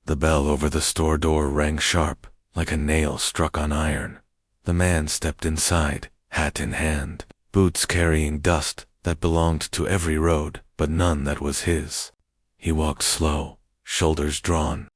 The bell over the store door rang sharp, like a nail struck on iron. The man stepped inside, hat in hand, boots carrying dust that belonged to every road, but none that was his. He walked slow, shoulders drawn,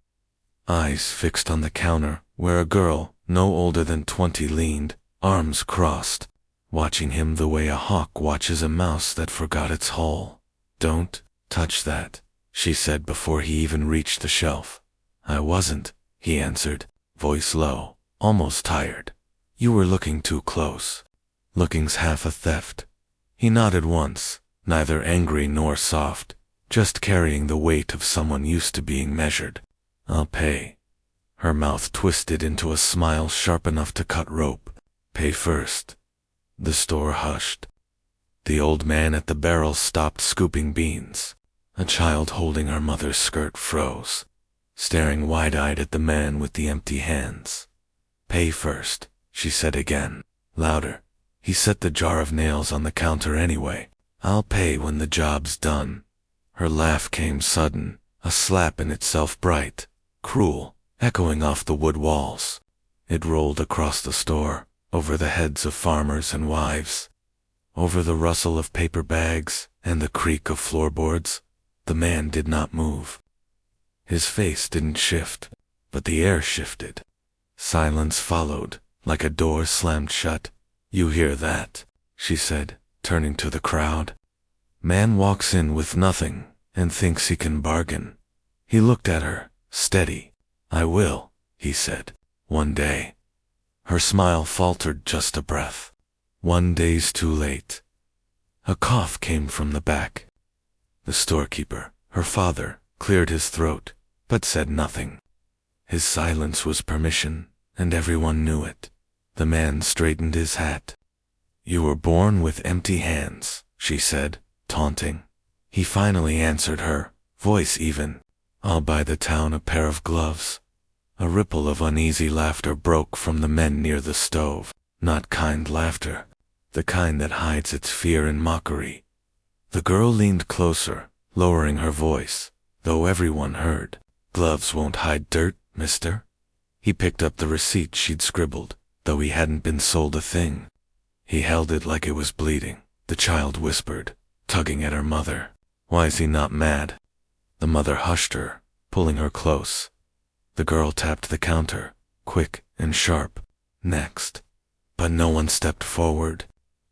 eyes fixed on the counter where a girl, no older than 20, leaned, arms crossed, watching him the way a hawk watches a mouse that forgot its hole. "Don't touch that," she said before he even reached the shelf. "I wasn't," he answered, voice low, almost tired. "You were looking too close." Looking's half a theft. He nodded once, neither angry nor soft, just carrying the weight of someone used to being measured. "I'll pay." Her mouth twisted into a smile sharp enough to cut rope. "Pay first." The store hushed. The old man at the barrel stopped scooping beans. A child holding her mother's skirt froze, staring wide-eyed at the man with the empty hands. "Pay first," she said again, louder. He set the jar of nails on the counter anyway. "I'll pay when the job's done." Her laugh came sudden, a slap in itself bright, cruel, echoing off the wood walls. It rolled across the store, over the heads of farmers and wives, over the rustle of paper bags and the creak of floorboards. The man did not move. His face didn't shift, but the air shifted. Silence followed, like a door slammed shut. "You hear that?" she said, turning to the crowd. "Man walks in with nothing and thinks he can bargain." He looked at her, steady. "I will," he said, "one day." Her smile faltered just a breath. "One day's too late." A cough came from the back. The storekeeper, her father, cleared his throat, but said nothing. His silence was permission, and everyone knew it. The man straightened his hat. "You were born with empty hands," she said, taunting. He finally answered her, voice even. "I'll buy the town a pair of gloves." A ripple of uneasy laughter broke from the men near the stove. Not kind laughter, the kind that hides its fear in mockery. The girl leaned closer, lowering her voice, though everyone heard. "Gloves won't hide dirt, mister." He picked up the receipt she'd scribbled, though he hadn't been sold a thing. He held it like it was bleeding. The child whispered, tugging at her mother. "Why's he not mad?" The mother hushed her, pulling her close. The girl tapped the counter, quick and sharp. "Next." But no one stepped forward.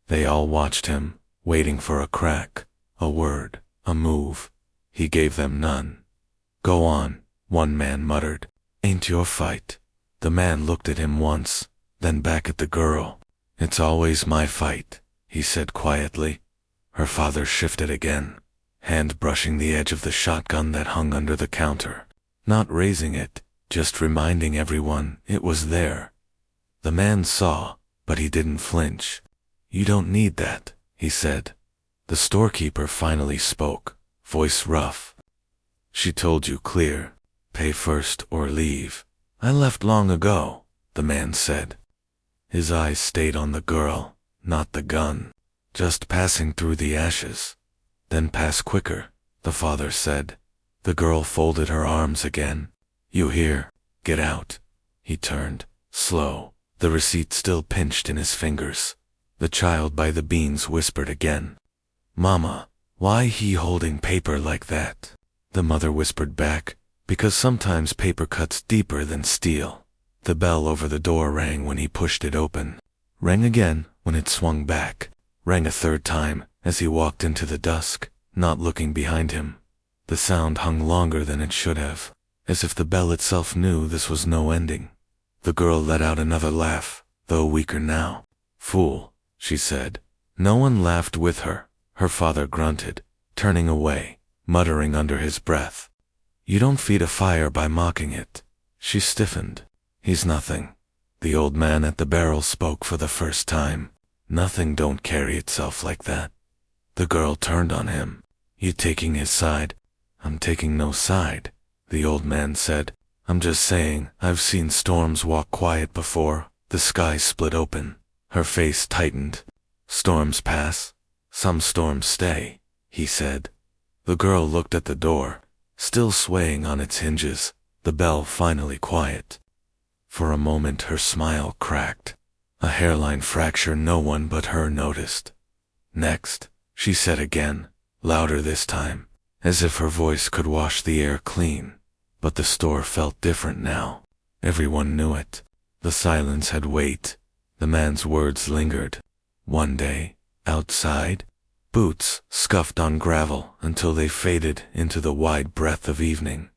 They all watched him, waiting for a crack, a word, a move. He gave them none. "Go on," one man muttered. "Ain't your fight." The man looked at him once, then back at the girl. "It's always my fight," he said quietly. Her father shifted again, hand brushing the edge of the shotgun that hung under the counter. Not raising it, just reminding everyone it was there. The man saw, but he didn't flinch. "You don't need that," he said. The storekeeper finally spoke, voice rough. "She told you clear. Pay first or leave." "I left long ago," the man said. His eyes stayed on the girl, not the gun. "Just passing through the ashes." "Then pass quicker," the father said. The girl folded her arms again. "You hear? Get out." He turned, slow, the receipt still pinched in his fingers. The child by the beans whispered again. "Mama, why he holding paper like that?" The mother whispered back, "Because sometimes paper cuts deeper than steel." The bell over the door rang when he pushed it open. Rang again when it swung back. Rang a third time as he walked into the dusk, not looking behind him. The sound hung longer than it should have, as if the bell itself knew this was no ending. The girl let out another laugh, though weaker now. "Fool," she said. No one laughed with her. Her father grunted, turning away, muttering under his breath. "You don't feed a fire by mocking it." She stiffened. "He's nothing." The old man at the barrel spoke for the first time. "Nothing don't carry itself like that." The girl turned on him. "You taking his side?" "I'm taking no side," the old man said. "I'm just saying I've seen storms walk quiet before, the sky split open." Her face tightened. "Storms pass. Some storms stay," he said. The girl looked at the door, still swaying on its hinges, the bell finally quiet. For a moment her smile cracked, a hairline fracture no one but her noticed. Next, she said again, louder this time, as if her voice could wash the air clean. But the store felt different now. Everyone knew it. The silence had weight. The man's words lingered. One day, outside, boots scuffed on gravel until they faded into the wide breath of evening.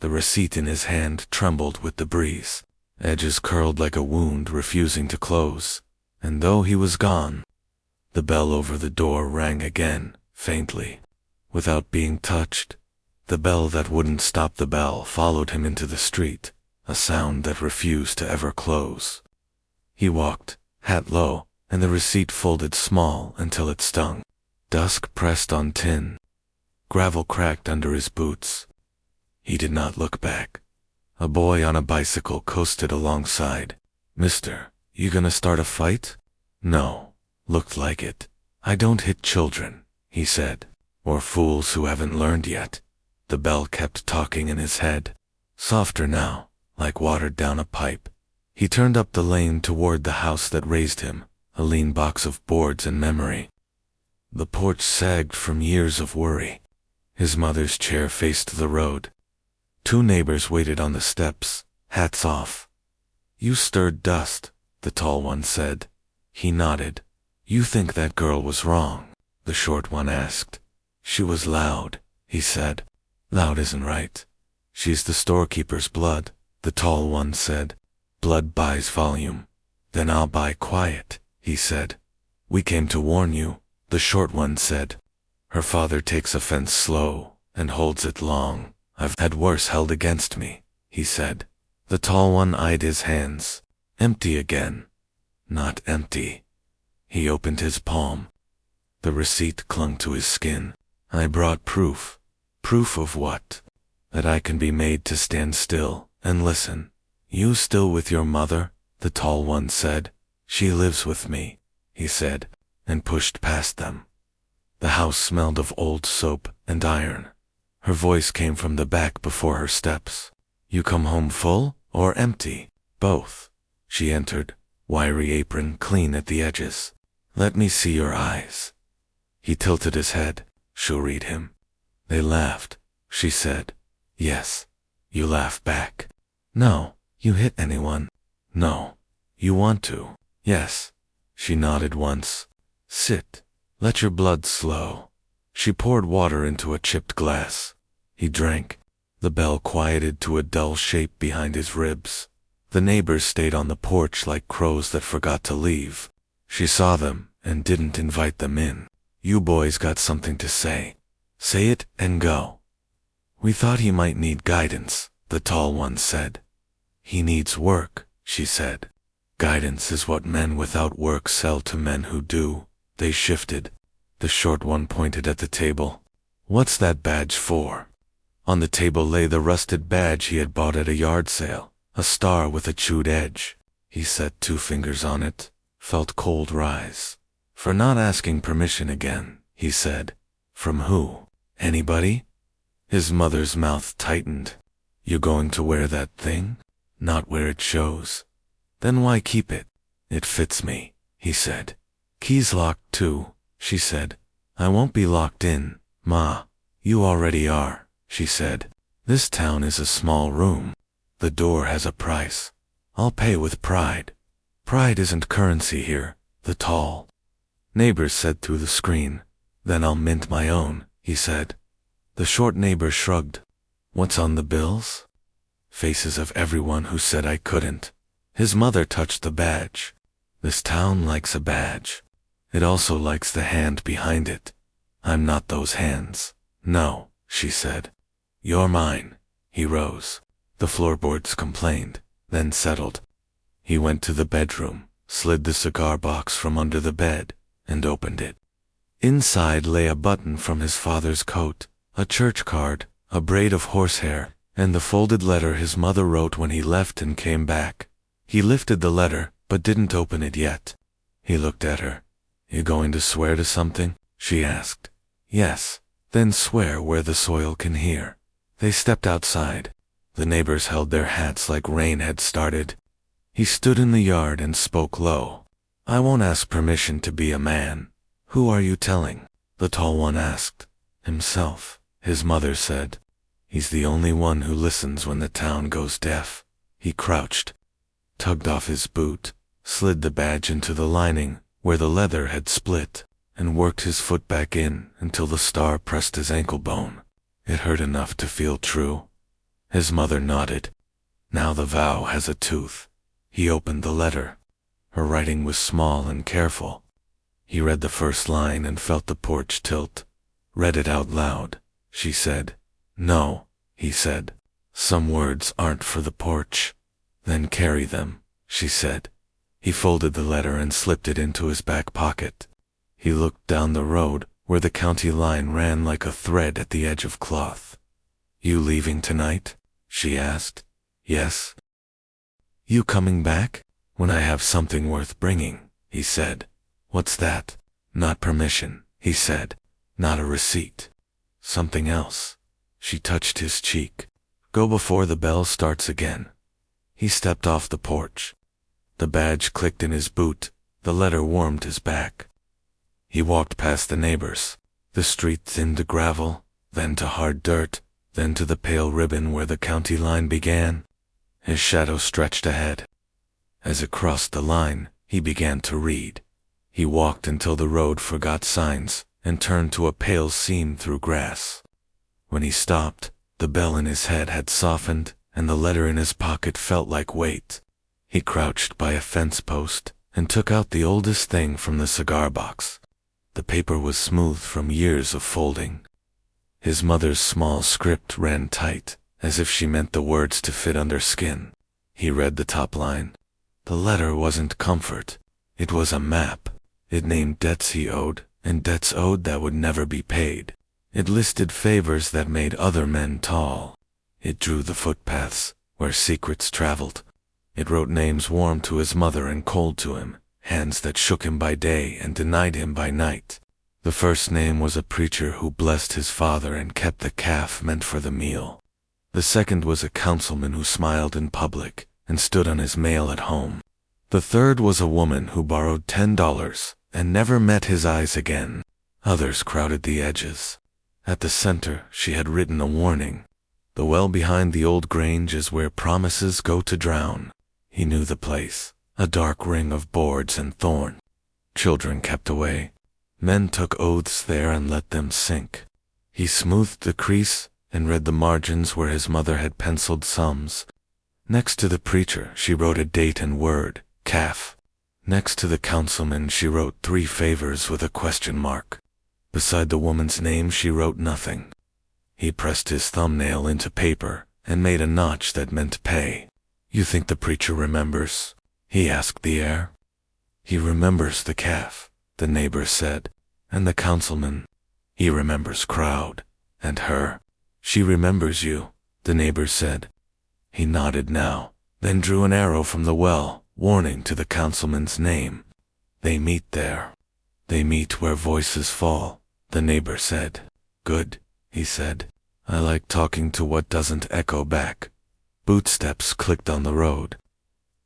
The receipt in his hand trembled with the breeze, edges curled like a wound refusing to close. And though he was gone, the bell over the door rang again, faintly. Without being touched, the bell that wouldn't stop the bell followed him into the street, a sound that refused to ever close. He walked, hat low, and the receipt folded small until it stung. Dusk pressed on tin. Gravel cracked under his boots. He did not look back. A boy on a bicycle coasted alongside. "Mister, you gonna start a fight?" "No." "Looked like it. I don't hit children," he said. "Or fools who haven't learned yet." The bell kept talking in his head, softer now, like watered down a pipe. He turned up the lane toward the house that raised him, a lean box of boards and memory. The porch sagged from years of worry. His mother's chair faced the road. Two neighbors waited on the steps, hats off. "You stirred dust," the tall one said. He nodded. "You think that girl was wrong?" the short one asked. "She was loud," he said. "Loud isn't right. She's the storekeeper's blood," the tall one said. "Blood buys volume." "Then I'll buy quiet," he said. "We came to warn you," the short one said. "Her father takes offense slow and holds it long. I've had worse held against me," he said. The tall one eyed his hands. Empty again. Not empty. He opened his palm. The receipt clung to his skin. "I brought proof." "Proof of what?" "That I can be made to stand still and listen." "You still with your mother?" the tall one said. "She lives with me," he said, and pushed past them. The house smelled of old soap and iron. Her voice came from the back before her steps. "You come home full or empty?" "Both." She entered, wiry apron clean at the edges. "Let me see your eyes." He tilted his head. "She'll read him." They laughed. She said, "Yes." "You laugh back." "No." "You hit anyone?" "No." "You want to?" "Yes." She nodded once. "Sit. Let your blood slow." She poured water into a chipped glass. He drank. The bell quieted to a dull shape behind his ribs. The neighbors stayed on the porch like crows that forgot to leave. She saw them and didn't invite them in. "You boys got something to say. Say it and go." "We thought he might need guidance," the tall one said. "He needs work," she said. "Guidance is what men without work sell to men who do." They shifted. The short one pointed at the table. "What's that badge for?" On the table lay the rusted badge he had bought at a yard sale, a star with a chewed edge. He set 2 fingers on it, felt cold rise. "For not asking permission again," he said. "From who? Anybody?" His mother's mouth tightened. "You going to wear that thing?" "Not where it shows." "Then why keep it?" "It fits me," he said. "Key's locked too," she said. "I won't be locked in, Ma." "You already are," she said. "This town is a small room. The door has a price. I'll pay with pride." "Pride isn't currency here," the tall neighbor said through the screen. "Then I'll mint my own," he said. The short neighbor shrugged. "What's on the bills?" "Faces of everyone who said I couldn't." His mother touched the badge. "This town likes a badge. It also likes the hand behind it. I'm not those hands." "No," she said. "You're mine." He rose. The floorboards complained, then settled. He went to the bedroom, slid the cigar box from under the bed, and opened it. Inside lay a button from his father's coat, a church card, a braid of horsehair, and the folded letter his mother wrote when he left and came back. He lifted the letter, but didn't open it yet. He looked at her. "You going to swear to something?" she asked. "Yes." "Then swear where the soil can hear." They stepped outside. The neighbors held their hats like rain had started. He stood in the yard and spoke low. "I won't ask permission to be a man. Who are you telling?" The tall one asked. "Himself," his mother said. "He's the only one who listens when the town goes deaf." He crouched, tugged off his boot, slid the badge into the lining where the leather had split, and worked his foot back in until the star pressed his ankle bone. It hurt enough to feel true. His mother nodded. "Now the vow has a tooth." He opened the letter. Her writing was small and careful. He read the first line and felt the porch tilt. Read it out loud. She said, "No," he said. "Some words aren't for the porch." "Then carry them," she said. He folded the letter and slipped it into his back pocket. He looked down the road where the county line ran like a thread at the edge of cloth. "You leaving tonight?" she asked. "Yes." "You coming back?" "When I have something worth bringing," he said. "What's that?" "Not permission," he said. "Not a receipt. Something else." She touched his cheek. "Go before the bell starts again." He stepped off the porch. The badge clicked in his boot. The letter warmed his back. He walked past the neighbors. The street thinned to gravel, then to hard dirt, then to the pale ribbon where the county line began. His shadow stretched ahead. As it crossed the line, he began to read. He walked until the road forgot signs and turned to a pale seam through grass. When he stopped, the bell in his head had softened and the letter in his pocket felt like weight. He crouched by a fence post and took out the oldest thing from the cigar box. The paper was smooth from years of folding. His mother's small script ran tight, as if she meant the words to fit under skin. He read the top line. The letter wasn't comfort. It was a map. It named debts he owed, and debts owed that would never be paid. It listed favors that made other men tall. It drew the footpaths where secrets traveled. It wrote names warm to his mother and cold to him, hands that shook him by day and denied him by night. The first name was a preacher who blessed his father and kept the calf meant for the meal. The second was a councilman who smiled in public and stood on his mail at home. The third was a woman who borrowed $10 and never met his eyes again. Others crowded the edges. At the center, she had written a warning. The well behind the old grange is where promises go to drown. He knew the place, a dark ring of boards and thorn. Children kept away. Men took oaths there and let them sink. He smoothed the crease and read the margins where his mother had penciled sums. Next to the preacher, she wrote a date and word, calf. Next to the councilman, she wrote 3 favors with a question mark. Beside the woman's name, she wrote nothing. He pressed his thumbnail into paper and made a notch that meant pay. "You think the preacher remembers?" he asked the air. "He remembers the calf," the neighbor said. "And the councilman? He remembers crowd. And her? She remembers you," the neighbor said. He nodded now, then drew an arrow from the well, warning to the councilman's name. "They meet there. They meet where voices fall," the neighbor said. "Good," he said. "I like talking to what doesn't echo back." Bootsteps clicked on the road.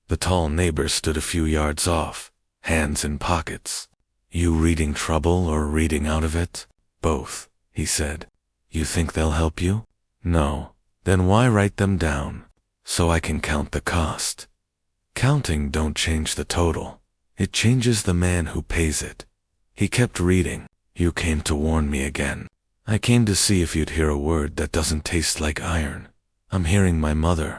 The tall neighbor stood a few yards off, hands in pockets. "You reading trouble or reading out of it?" "Both," he said. "You think they'll help you?" "No." "Then why write them down?" "So I can count the cost." "Counting don't change the total. It changes the man who pays it." He kept reading. "You came to warn me again. I came to see if you'd hear a word that doesn't taste like iron. I'm hearing my mother.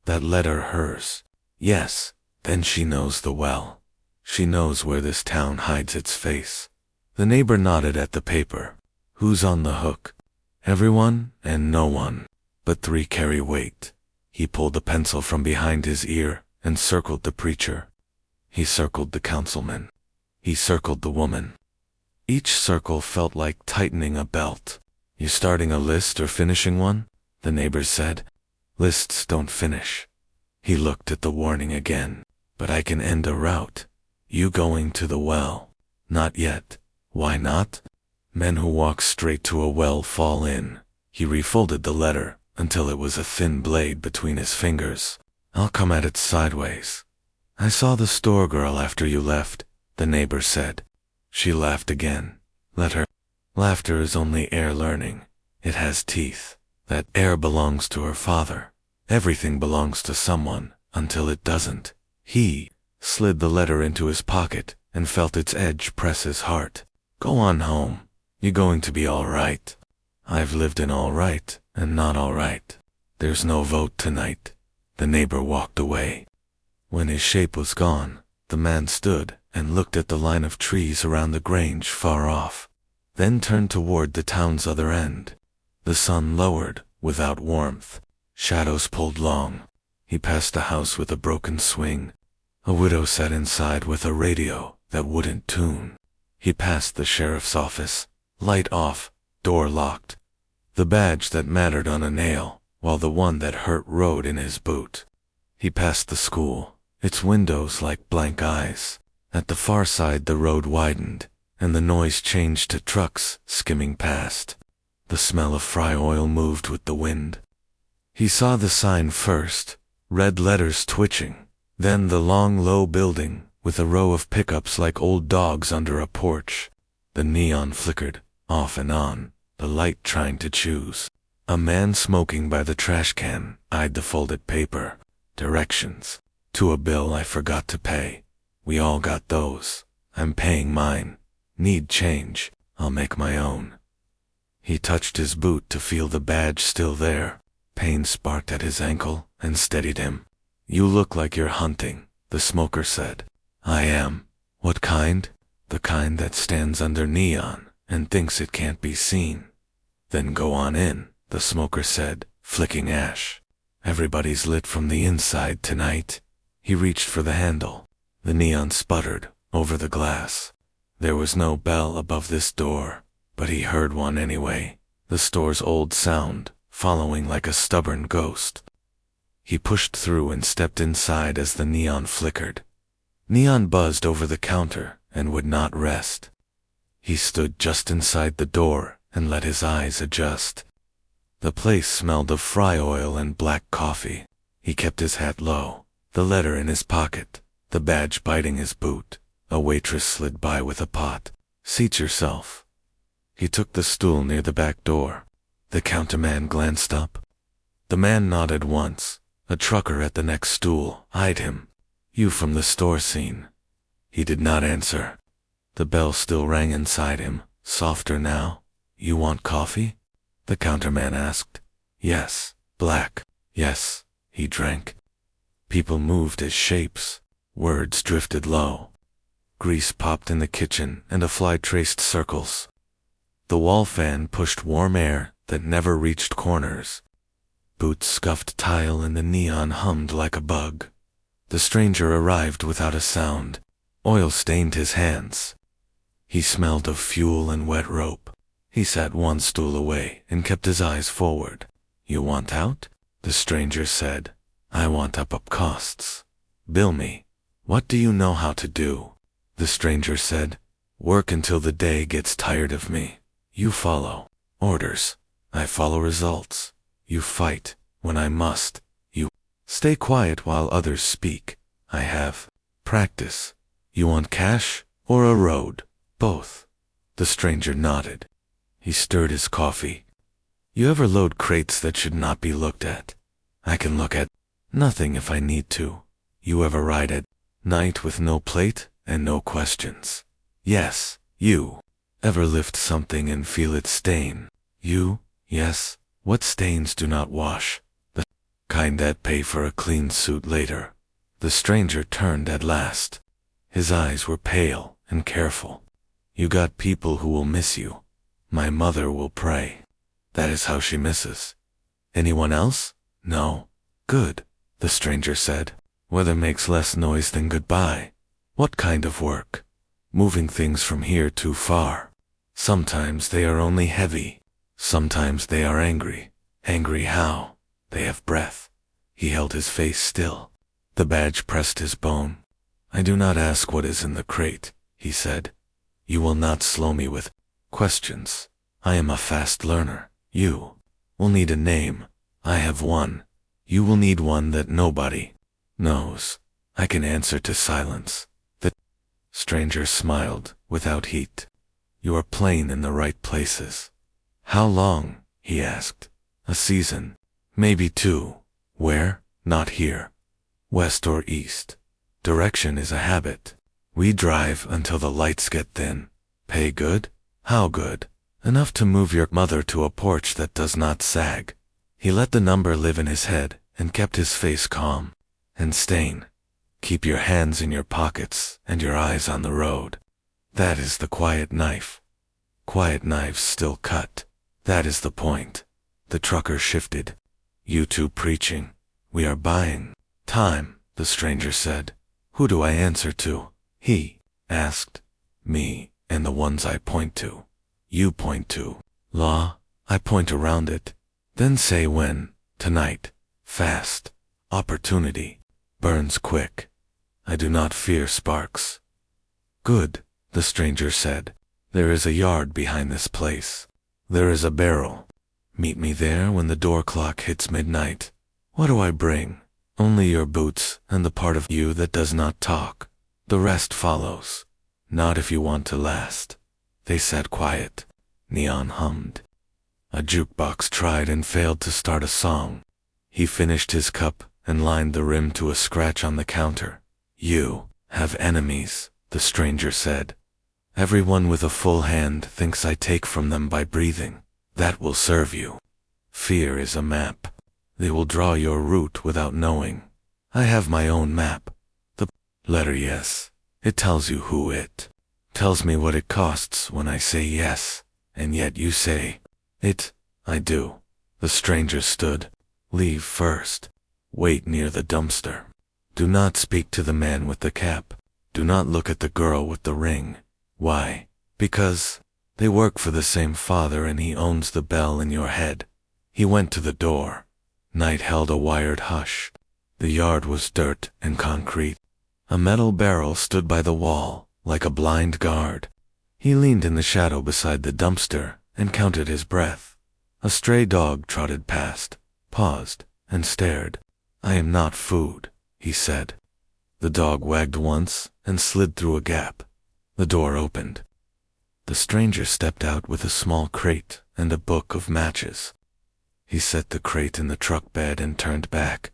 That letter hers. Yes, then she knows the well. She knows where this town hides its face." The neighbor nodded at the paper. "Who's on the hook?" "Everyone and no one. But 3 carry weight." He pulled the pencil from behind his ear and circled the preacher. He circled the councilman. He circled the woman. Each circle felt like tightening a belt. "You starting a list or finishing one?" the neighbor said. "Lists don't finish." He looked at the warning again. "But I can end a route. You going to the well?" "Not yet." "Why not?" "Men who walk straight to a well fall in." He refolded the letter until it was a thin blade between his fingers. I'll come at it sideways. I saw the store girl after you left, the neighbor said. She laughed again. Let her. Laughter is only air learning. It has teeth. That air belongs to her father. Everything belongs to someone, until it doesn't. He slid the letter into his pocket and felt its edge press his heart. Go on home. You're going to be all right. I've lived in all right and not all right. There's no vote tonight. The neighbor walked away. When his shape was gone, the man stood and looked at the line of trees around the grange far off, then turned toward the town's other end. The sun lowered without warmth. Shadows pulled long. He passed a house with a broken swing. A widow sat inside with a radio that wouldn't tune. He passed the sheriff's office. Light off, door locked. The badge that mattered on a nail, while the one that hurt rode in his boot. He passed the school, its windows like blank eyes. At the far side the road widened, and the noise changed to trucks skimming past. The smell of fry oil moved with the wind. He saw the sign first, red letters twitching, then the long low building with a row of pickups like old dogs under a porch. The neon flickered, off and on, the light trying to choose. A man smoking by the trash can eyed the folded paper. Directions. To a bill I forgot to pay. We all got those. I'm paying mine. Need change. I'll make my own. He touched his boot to feel the badge still there. Pain sparked at his ankle and steadied him. You look like you're hunting, the smoker said. I am. What kind? The kind that stands under neon and thinks it can't be seen. Then go on in, the smoker said, flicking ash. Everybody's lit from the inside tonight. He reached for the handle. The neon sputtered over the glass. There was no bell above this door, but he heard one anyway, the store's old sound, following like a stubborn ghost. He pushed through and stepped inside as the neon flickered. Neon buzzed over the counter and would not rest. He stood just inside the door and let his eyes adjust. The place smelled of fry oil and black coffee. He kept his hat low, the letter in his pocket, the badge biting his boot. A waitress slid by with a pot. Seat yourself. He took the stool near the back door. The counterman glanced up. The man nodded once. A trucker at the next stool eyed him. You from the store scene? He did not answer. The bell still rang inside him, softer now. You want coffee? The counterman asked. Yes. Black. Yes. He drank. People moved as shapes. Words drifted low. Grease popped in the kitchen and a fly traced circles. The wall fan pushed warm air that never reached corners. Boots scuffed tile and the neon hummed like a bug. The stranger arrived without a sound. Oil stained his hands. He smelled of fuel and wet rope. He sat one stool away and kept his eyes forward. You want out? The stranger said. I want up costs. Bill me. What do you know how to do? The stranger said. Work until the day gets tired of me. You follow orders. I follow results. You fight when I must. You stay quiet while others speak. I have practice. You want cash or a road? Both. The stranger nodded. He stirred his coffee. You ever load crates that should not be looked at? I can look at nothing if I need to. You ever ride at night with no plate and no questions? Yes. You ever lift something and feel it stain? You? Yes. What stains do not wash? The kind that pay for a clean suit later. The stranger turned at last. His eyes were pale and careful. You got people who will miss you. My mother will pray. That is how she misses. Anyone else? No. Good, the stranger said. Weather makes less noise than goodbye. What kind of work? Moving things from here too far. Sometimes they are only heavy. Sometimes they are angry. Angry how? They have breath. He held his face still. The badge pressed his bone. I do not ask what is in the crate, he said. You will not slow me with questions. I am a fast learner. You will need a name, I have one. You will need one that nobody knows. I can answer to silence. The stranger smiled, without heat. You are playing in the right places. How long? He asked. A season. Maybe 2. Where? Not here. West or east. Direction is a habit. We drive until the lights get thin. Pay good? How good? Enough to move your mother to a porch that does not sag. He let the number live in his head and kept his face calm. And Stain. Keep your hands in your pockets and your eyes on the road. That is the quiet knife. Quiet knives still cut. That is the point. The trucker shifted. You two preaching. We are buying time, the stranger said. Who do I answer to? He asked. Me, and the ones I point to. You point to law. I point around it. Then say when. Tonight. Fast. Opportunity. Burns quick. I do not fear sparks. Good, the stranger said. There is a yard behind this place. There is a barrel. Meet me there when the door clock hits midnight. What do I bring? Only your boots and the part of you that does not talk. The rest follows. Not if you want to last. They sat quiet. Neon hummed. A jukebox tried and failed to start a song. He finished his cup and lined the rim to a scratch on the counter. You have enemies, the stranger said. Everyone with a full hand thinks I take from them by breathing. That will serve you. Fear is a map. They will draw your route without knowing. I have my own map. The letter yes. It tells you who it. Tells me what it costs when I say yes, and yet you say it. I do. The stranger stood. Leave first. Wait near the dumpster. Do not speak to the man with the cap. Do not look at the girl with the ring. Why? Because they work for the same father and he owns the bell in your head. He went to the door. Night held a wired hush. The yard was dirt and concrete. A metal barrel stood by the wall, like a blind guard. He leaned in the shadow beside the dumpster and counted his breath. A stray dog trotted past, paused, and stared. I am not food, he said. The dog wagged once and slid through a gap. The door opened. The stranger stepped out with a small crate and a book of matches. He set the crate in the truck bed and turned back.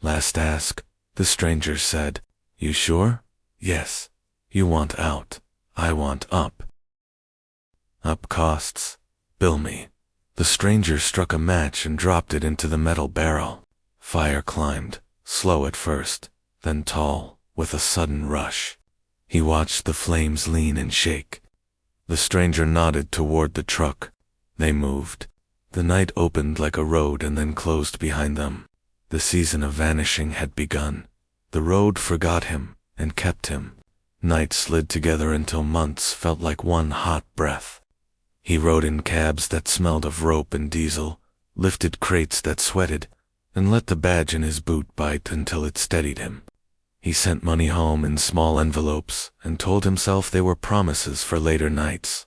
Last ask, the stranger said. You sure? Yes. You want out. I want up. Up costs. Bill me. The stranger struck a match and dropped it into the metal barrel. Fire climbed, slow at first, then tall, with a sudden rush. He watched the flames lean and shake. The stranger nodded toward the truck. They moved. The night opened like a road and then closed behind them. The season of vanishing had begun. The road forgot him and kept him. Night slid together until months felt like one hot breath. He rode in cabs that smelled of rope and diesel, lifted crates that sweated, and let the badge in his boot bite until it steadied him. He sent money home in small envelopes and told himself they were promises for later nights.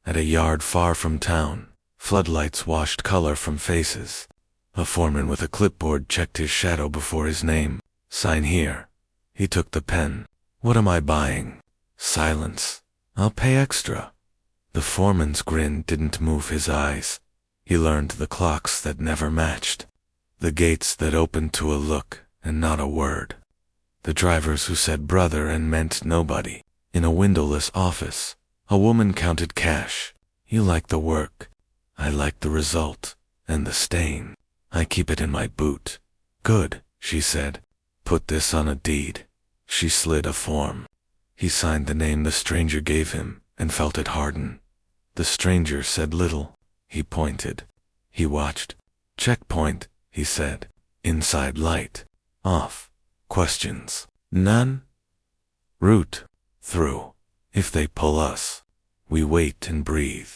At a yard far from town, floodlights washed color from faces. A foreman with a clipboard checked his shadow before his name. Sign here. He took the pen. What am I buying? Silence. I'll pay extra. The foreman's grin didn't move his eyes. He learned the clocks that never matched. The gates that opened to a look and not a word. The drivers who said brother and meant nobody. In a windowless office, a woman counted cash. You like the work. I like the result. And the stain. I keep it in my boot. Good, she said. Put this on a deed. She slid a form. He signed the name the stranger gave him and felt it harden. The stranger said little. He pointed. He watched. Checkpoint, he said. Inside light. Off. Questions. None? Route. Through. If they pull us. We wait and breathe.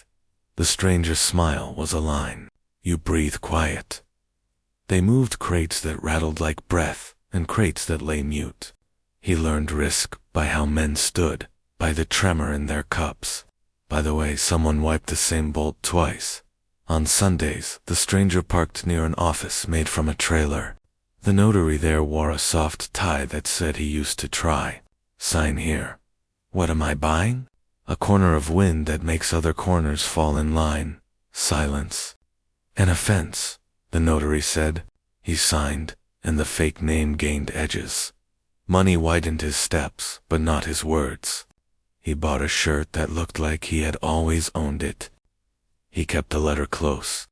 The stranger's smile was a line. You breathe quiet. They moved crates that rattled like breath and crates that lay mute. He learned risk by how men stood, by the tremor in their cups, by the way someone wiped the same bolt twice. On Sundays, the stranger parked near an office made from a trailer. The notary there wore a soft tie that said he used to try. Sign here. What am I buying? A corner of wind that makes other corners fall in line. Silence. An offense, the notary said. He signed, and the fake name gained edges. Money widened his steps, but not his words. He bought a shirt that looked like he had always owned it. He kept the letter close.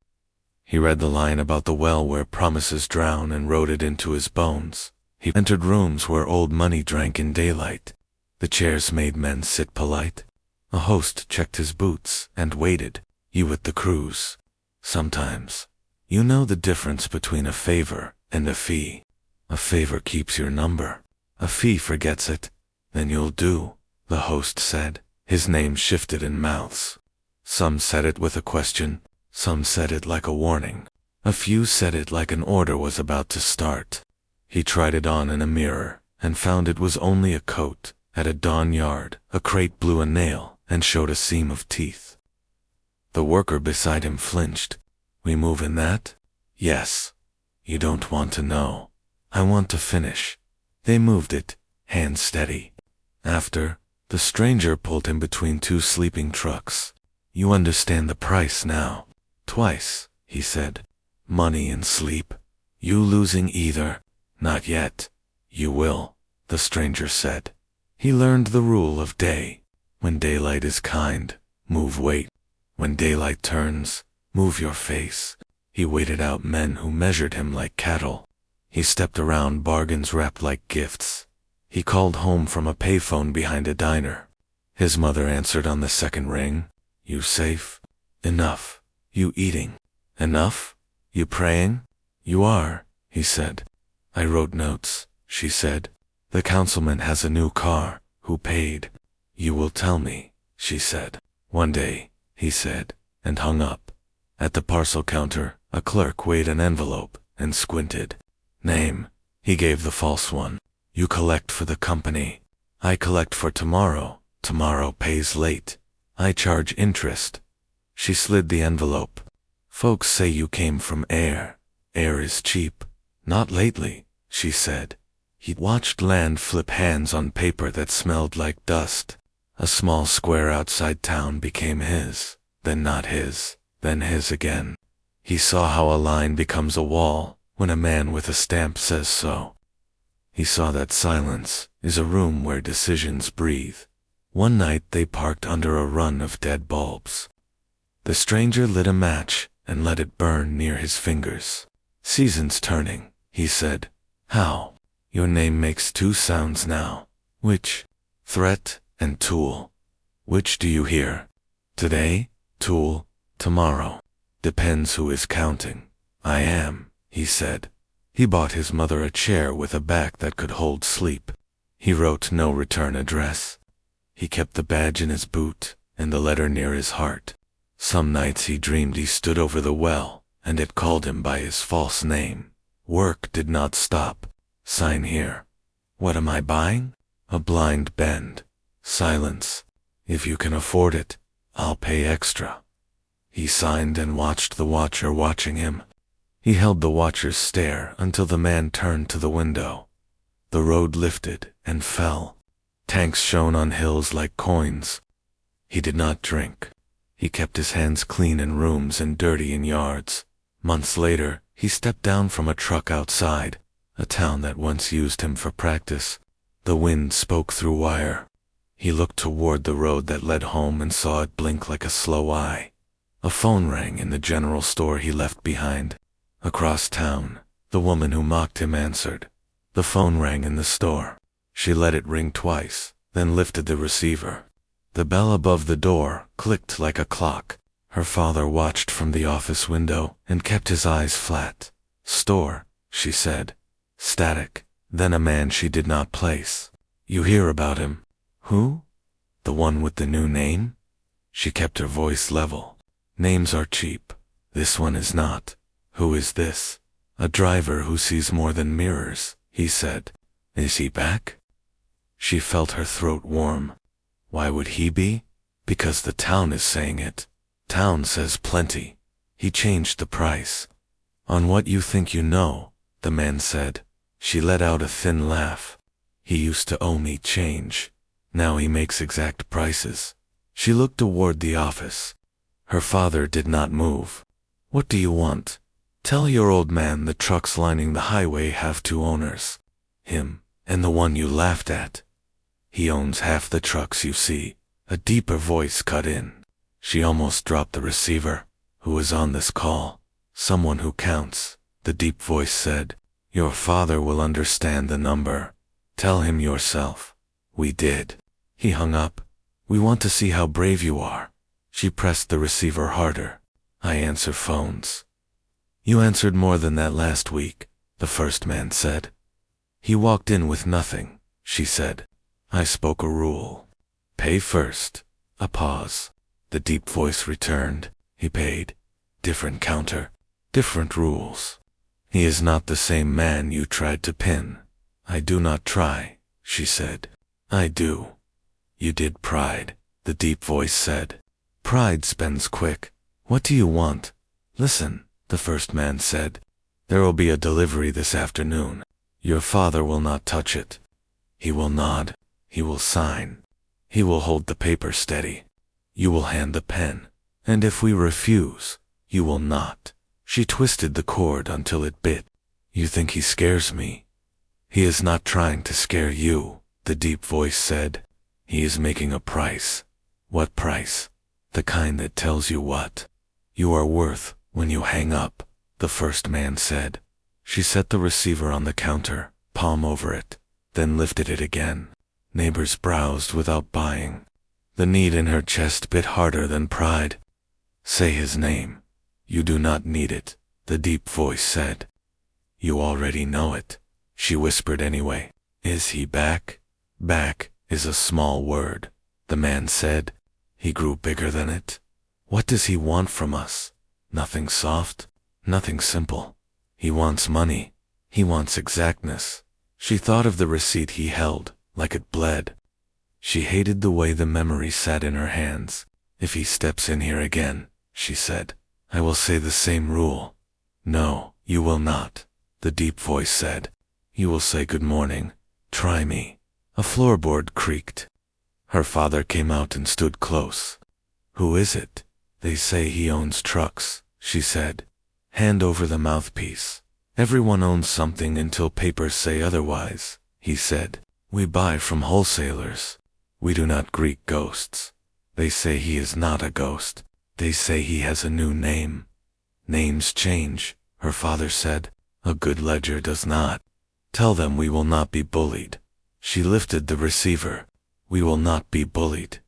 He read the line about the well where promises drown and wrote it into his bones. He entered rooms where old money drank in daylight. The chairs made men sit polite. A host checked his boots and waited. You with the cruise. Sometimes, you know the difference between a favor and a fee. A favor keeps your number. A fee forgets it. Then you'll do, the host said. His name shifted in mouths. Some said it with a question. Some said it like a warning. A few said it like an order was about to start. He tried it on in a mirror and found it was only a coat. At a dawn yard, a crate blew a nail and showed a seam of teeth. The worker beside him flinched. We move in that? Yes. You don't want to know. I want to finish. They moved it, hands steady. After, the stranger pulled him between two sleeping trucks. You understand the price now. Twice, he said. Money and sleep. You losing either? Not yet. You will, the stranger said. He learned the rule of day. When daylight is kind, move weight. When daylight turns, move your face. He waited out men who measured him like cattle. He stepped around bargains wrapped like gifts. He called home from a payphone behind a diner. His mother answered on the second ring. You safe? Enough. You eating? Enough? You praying? You are, he said. I wrote notes, she said. The councilman has a new car. Who paid? You will tell me, she said. One day, he said, and hung up. At the parcel counter, a clerk weighed an envelope and squinted. Name. He gave the false one. You collect for the company. I collect for tomorrow. Tomorrow pays late. I charge interest. She slid the envelope. Folks say you came from air. Air is cheap. Not lately, she said. He watched land flip hands on paper that smelled like dust. A small square outside town became his, then not his, then his again. He saw how a line becomes a wall when a man with a stamp says so. He saw that silence is a room where decisions breathe. One night they parked under a run of dead bulbs. The stranger lit a match and let it burn near his fingers. Season's turning, he said. How? Your name makes two sounds now. Which? Threat and tool. Which do you hear? Today, tool, tomorrow. Depends who is counting. I am, he said. He bought his mother a chair with a back that could hold sleep. He wrote no return address. He kept the badge in his boot and the letter near his heart. Some nights he dreamed he stood over the well, and it called him by his false name. Work did not stop. Sign here. What am I buying? A blind bend. Silence. If you can afford it, I'll pay extra. He signed and watched the watcher watching him. He held the watcher's stare until the man turned to the window. The road lifted and fell. Tanks shone on hills like coins. He did not drink. He kept his hands clean in rooms and dirty in yards. Months later, he stepped down from a truck outside, a town that once used him for practice. The wind spoke through wire. He looked toward the road that led home and saw it blink like a slow eye. A phone rang in the general store he left behind. Across town, the woman who mocked him answered. The phone rang in the store. She let it ring twice, then lifted the receiver. The bell above the door clicked like a clock. Her father watched from the office window and kept his eyes flat. Store, she said. Static. Then a man she did not place. You hear about him. Who? The one with the new name? She kept her voice level. Names are cheap. This one is not. Who is this? A driver who sees more than mirrors, he said. Is he back? She felt her throat warm. Why would he be? Because the town is saying it. Town says plenty. He changed the price. On what you think you know, the man said. She let out a thin laugh. He used to owe me change. Now he makes exact prices. She looked toward the office. Her father did not move. What do you want? Tell your old man the trucks lining the highway have two owners. Him, and the one you laughed at. He owns half the trucks you see. A deeper voice cut in. She almost dropped the receiver. Who is on this call? Someone who counts, the deep voice said. Your father will understand the number. Tell him yourself. We did. He hung up. We want to see how brave you are. She pressed the receiver harder. I answer phones. You answered more than that last week, the first man said. He walked in with nothing, she said. I spoke a rule. Pay first. A pause. The deep voice returned. He paid. Different counter. Different rules. He is not the same man you tried to pin. I do not try, she said. I do. You did pride, the deep voice said. Pride spends quick. What do you want? Listen, the first man said. There will be a delivery this afternoon. Your father will not touch it. He will nod. He will sign. He will hold the paper steady. You will hand the pen. And if we refuse, you will not. She twisted the cord until it bit. You think he scares me? He is not trying to scare you, the deep voice said. He is making a price. What price? The kind that tells you what you are worth when you hang up, the first man said. She set the receiver on the counter, palm over it, then lifted it again. Neighbors browsed without buying. The need in her chest bit harder than pride. Say his name. You do not need it, the deep voice said. You already know it, she whispered anyway. Is he back? Back is a small word, the man said. He grew bigger than it. What does he want from us? Nothing soft, nothing simple. He wants money. He wants exactness. She thought of the receipt he held, like it bled. She hated the way the memory sat in her hands. If he steps in here again, she said, I will say the same rule. No, you will not, the deep voice said. You will say good morning. Try me. A floorboard creaked. Her father came out and stood close. Who is it? They say he owns trucks, she said. Hand over the mouthpiece. Everyone owns something until papers say otherwise, he said. We buy from wholesalers. We do not greet ghosts. They say he is not a ghost. They say he has a new name. Names change, her father said. A good ledger does not. Tell them we will not be bullied. She lifted the receiver. We will not be bullied.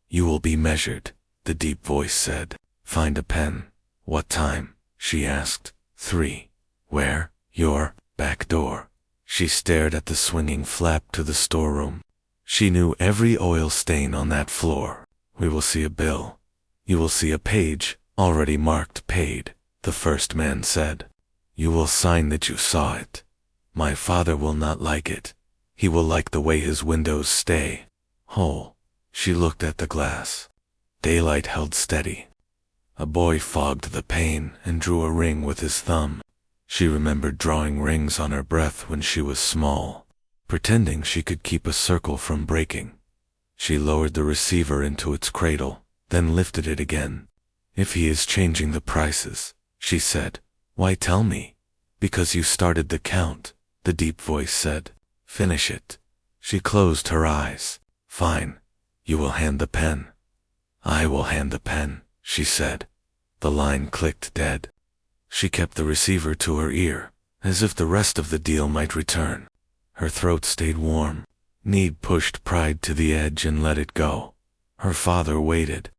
You will be measured, the deep voice said. Find a pen. What time? She asked. 3. Where? Your back door. She stared at the swinging flap to the storeroom. She knew every oil stain on that floor. We will see a bill. You will see a page, already marked paid, the first man said. You will sign that you saw it. My father will not like it. He will like the way his windows stay whole. She looked at the glass. Daylight held steady. A boy fogged the pane and drew a ring with his thumb. She remembered drawing rings on her breath when she was small, pretending she could keep a circle from breaking. She lowered the receiver into its cradle, then lifted it again. If he is changing the prices, she said, why tell me? Because you started the count, the deep voice said. Finish it. She closed her eyes. Fine. You will hand the pen. I will hand the pen, she said. The line clicked dead. She kept the receiver to her ear, as if the rest of the deal might return. Her throat stayed warm. Need pushed pride to the edge and let it go. Her father waited.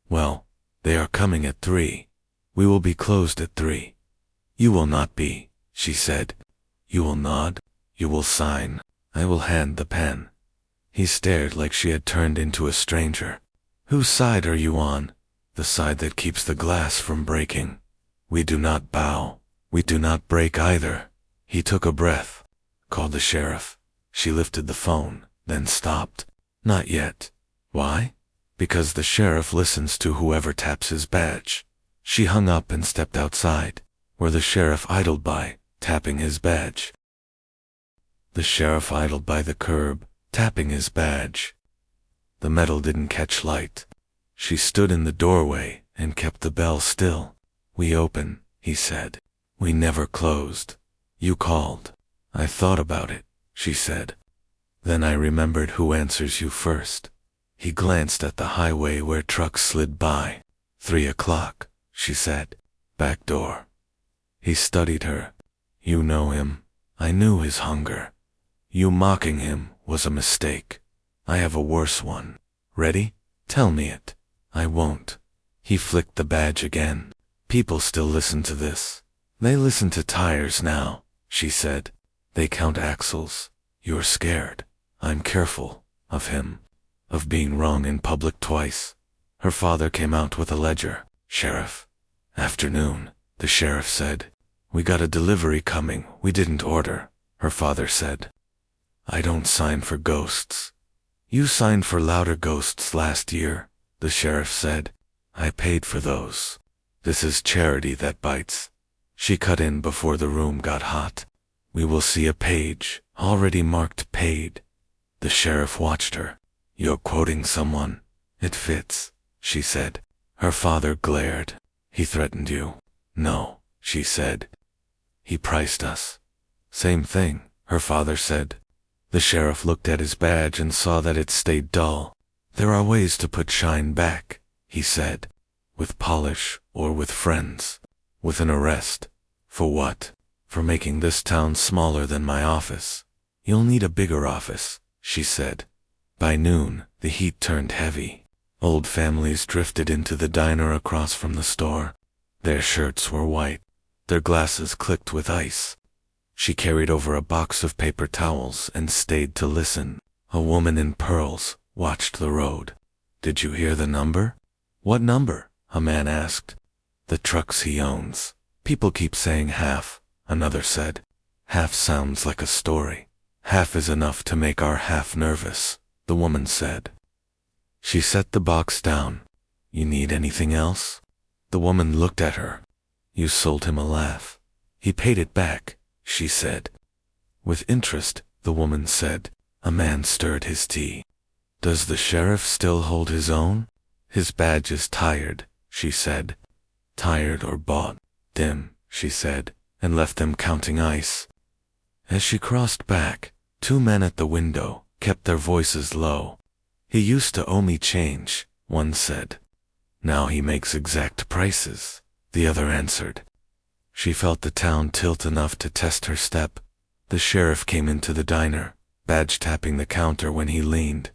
Well, they are coming at 3. We will be closed at 3. You will not be, she said. You will nod. You will sign. I will hand the pen. He stared like she had turned into a stranger. Whose side are you on? The side that keeps the glass from breaking. We do not bow. We do not break either. He took a breath. Called the sheriff. She lifted the phone, then stopped. Not yet. Why? Because the sheriff listens to whoever taps his badge. She hung up and stepped outside, where the sheriff idled by, tapping his badge. The sheriff idled by the curb, tapping his badge. The metal didn't catch light. She stood in the doorway and kept the bell still. "We open," he said. "We never closed. You called. I thought about it," she said. "Then I remembered who answers you first." He glanced at the highway where trucks slid by. 3 o'clock, she said. "Back door." He studied her. "You know him. I knew his hunger. You mocking him was a mistake. I have a worse one. Ready? Tell me it." "I won't." He flicked the badge again. "People still listen to this. They listen to tires now," she said. "They count axles. You're scared. I'm careful. Of him. Of being wrong in public twice." Her father came out with a ledger. "Sheriff." "Afternoon," the sheriff said. "We got a delivery coming we didn't order," her father said. "I don't sign for ghosts." "You signed for louder ghosts last year," the sheriff said. "I paid for those. This is charity that bites." She cut in before the room got hot. "We will see a page, already marked paid." The sheriff watched her. "You're quoting someone. It fits," she said. Her father glared. "He threatened you?" "No," she said. "He priced us." "Same thing," her father said. The sheriff looked at his badge and saw that it stayed dull. "There are ways to put shine back," he said. "With polish or with friends. With an arrest." "For what?" "For making this town smaller than my office." "You'll need a bigger office," she said. By noon, the heat turned heavy. Old families drifted into the diner across from the store. Their shirts were white. Their glasses clicked with ice. She carried over a box of paper towels and stayed to listen. A woman in pearls watched the road. "Did you hear the number?" "What number?" a man asked. "The trucks he owns. People keep saying half," another said. "Half sounds like a story. Half is enough to make our half nervous," the woman said. She set the box down. "You need anything else?" The woman looked at her. "You sold him a laugh. He paid it back," she said. "With interest," the woman said. A man stirred his tea. "Does the sheriff still hold his own?" "His badge is tired," she said. "Tired or bought?" "Dim," she said, and left them counting ice. As she crossed back, 2 men at the window kept their voices low. "He used to owe me change," one said. "Now he makes exact prices," the other answered. She felt the town tilt enough to test her step. The sheriff came into the diner, badge tapping the counter when he leaned.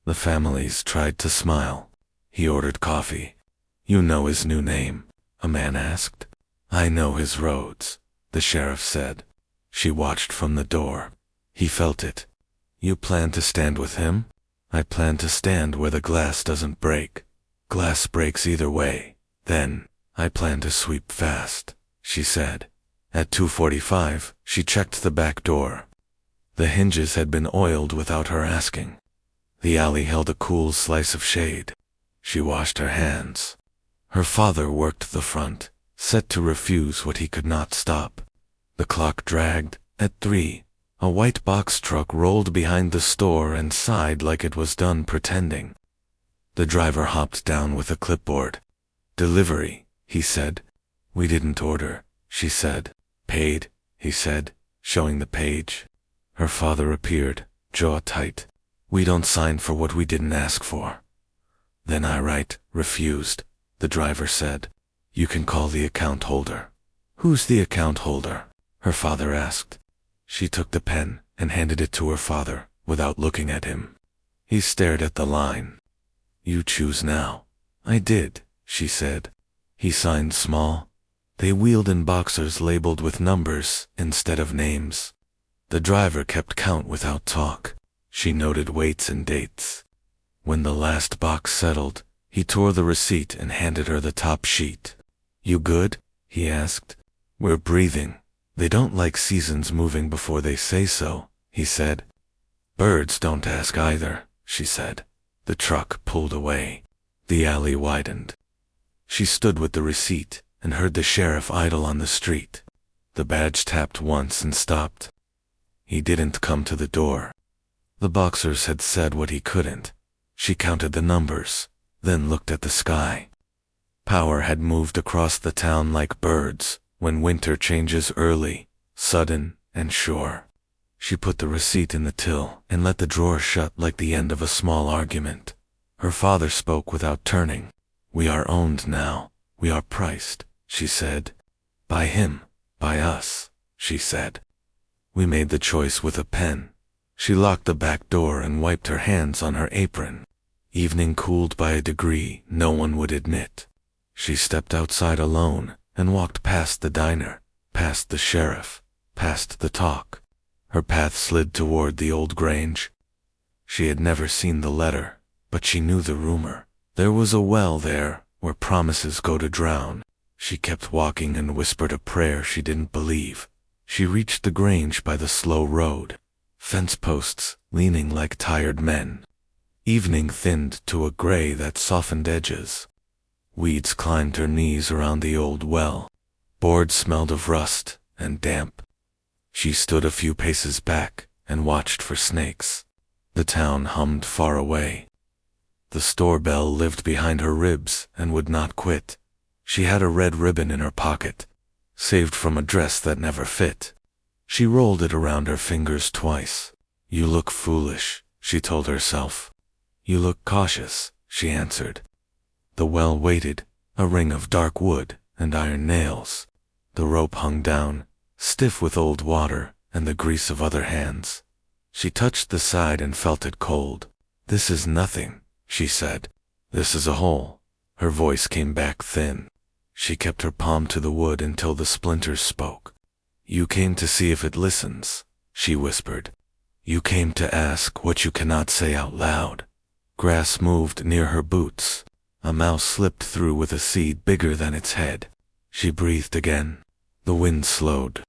The families tried to smile. He ordered coffee. "You know his new name?" a man asked. "I know his roads," the sheriff said. She watched from the door. He felt it. "You plan to stand with him?" "I plan to stand where the glass doesn't break." "Glass breaks either way." "Then, I plan to sweep fast," she said. At 2:45, she checked the back door. The hinges had been oiled without her asking. The alley held a cool slice of shade. She washed her hands. Her father worked the front, set to refuse what he could not stop. The clock dragged. At 3, a white box truck rolled behind the store and sighed like it was done pretending. The driver hopped down with a clipboard. "Delivery," he said. "We didn't order," she said. "Paid," he said, showing the page. Her father appeared, jaw tight. "We don't sign for what we didn't ask for." "Then I write, refused," the driver said. "You can call the account holder." "Who's the account holder?" her father asked. She took the pen and handed it to her father, without looking at him. He stared at the line. "You choose now." "I did," she said. He signed small. They wheeled in boxers labeled with numbers instead of names. The driver kept count without talk. She noted weights and dates. When the last box settled, he tore the receipt and handed her the top sheet. "You good?" he asked. "We're breathing. They don't like seasons moving before they say so," he said. "Birds don't ask either," she said. The truck pulled away. The alley widened. She stood with the receipt and heard the sheriff idle on the street. The badge tapped once and stopped. He didn't come to the door. The boxers had said what he couldn't. She counted the numbers, then looked at the sky. Power had moved across the town like birds when winter changes early, sudden, and sure. She put the receipt in the till and let the drawer shut like the end of a small argument. Her father spoke without turning. "We are owned now. We are priced," she said. "By him, by us," she said. "We made the choice with a pen." She locked the back door and wiped her hands on her apron. Evening cooled by a degree no one would admit. She stepped outside alone and walked past the diner, past the sheriff, past the talk. Her path slid toward the old Grange. She had never seen the letter, but she knew the rumor. There was a well there where promises go to drown. She kept walking and whispered a prayer she didn't believe. She reached the Grange by the slow road. Fence posts leaning like tired men. Evening thinned to a gray that softened edges. Weeds climbed her knees around the old well. Boards smelled of rust and damp. She stood a few paces back and watched for snakes. The town hummed far away. The store bell lived behind her ribs and would not quit. She had a red ribbon in her pocket, saved from a dress that never fit. She rolled it around her fingers twice. "You look foolish," she told herself. "You look cautious," she answered. The well waited, a ring of dark wood and iron nails. The rope hung down, stiff with old water and the grease of other hands. She touched the side and felt it cold. "This is nothing," she said. "This is a hole." Her voice came back thin. She kept her palm to the wood until the splinters spoke. "You came to see if it listens," she whispered. "You came to ask what you cannot say out loud." Grass moved near her boots. A mouse slipped through with a seed bigger than its head. She breathed again. The wind slowed.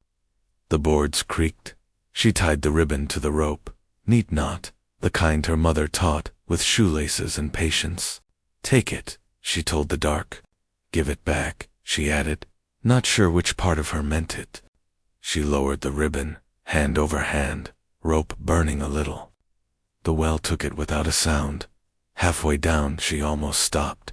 The boards creaked. She tied the ribbon to the rope. Neat knot, the kind her mother taught, with shoelaces and patience. "Take it," she told the dark. "Give it back," she added, not sure which part of her meant it. She lowered the ribbon, hand over hand, rope burning a little. The well took it without a sound. Halfway down she almost stopped.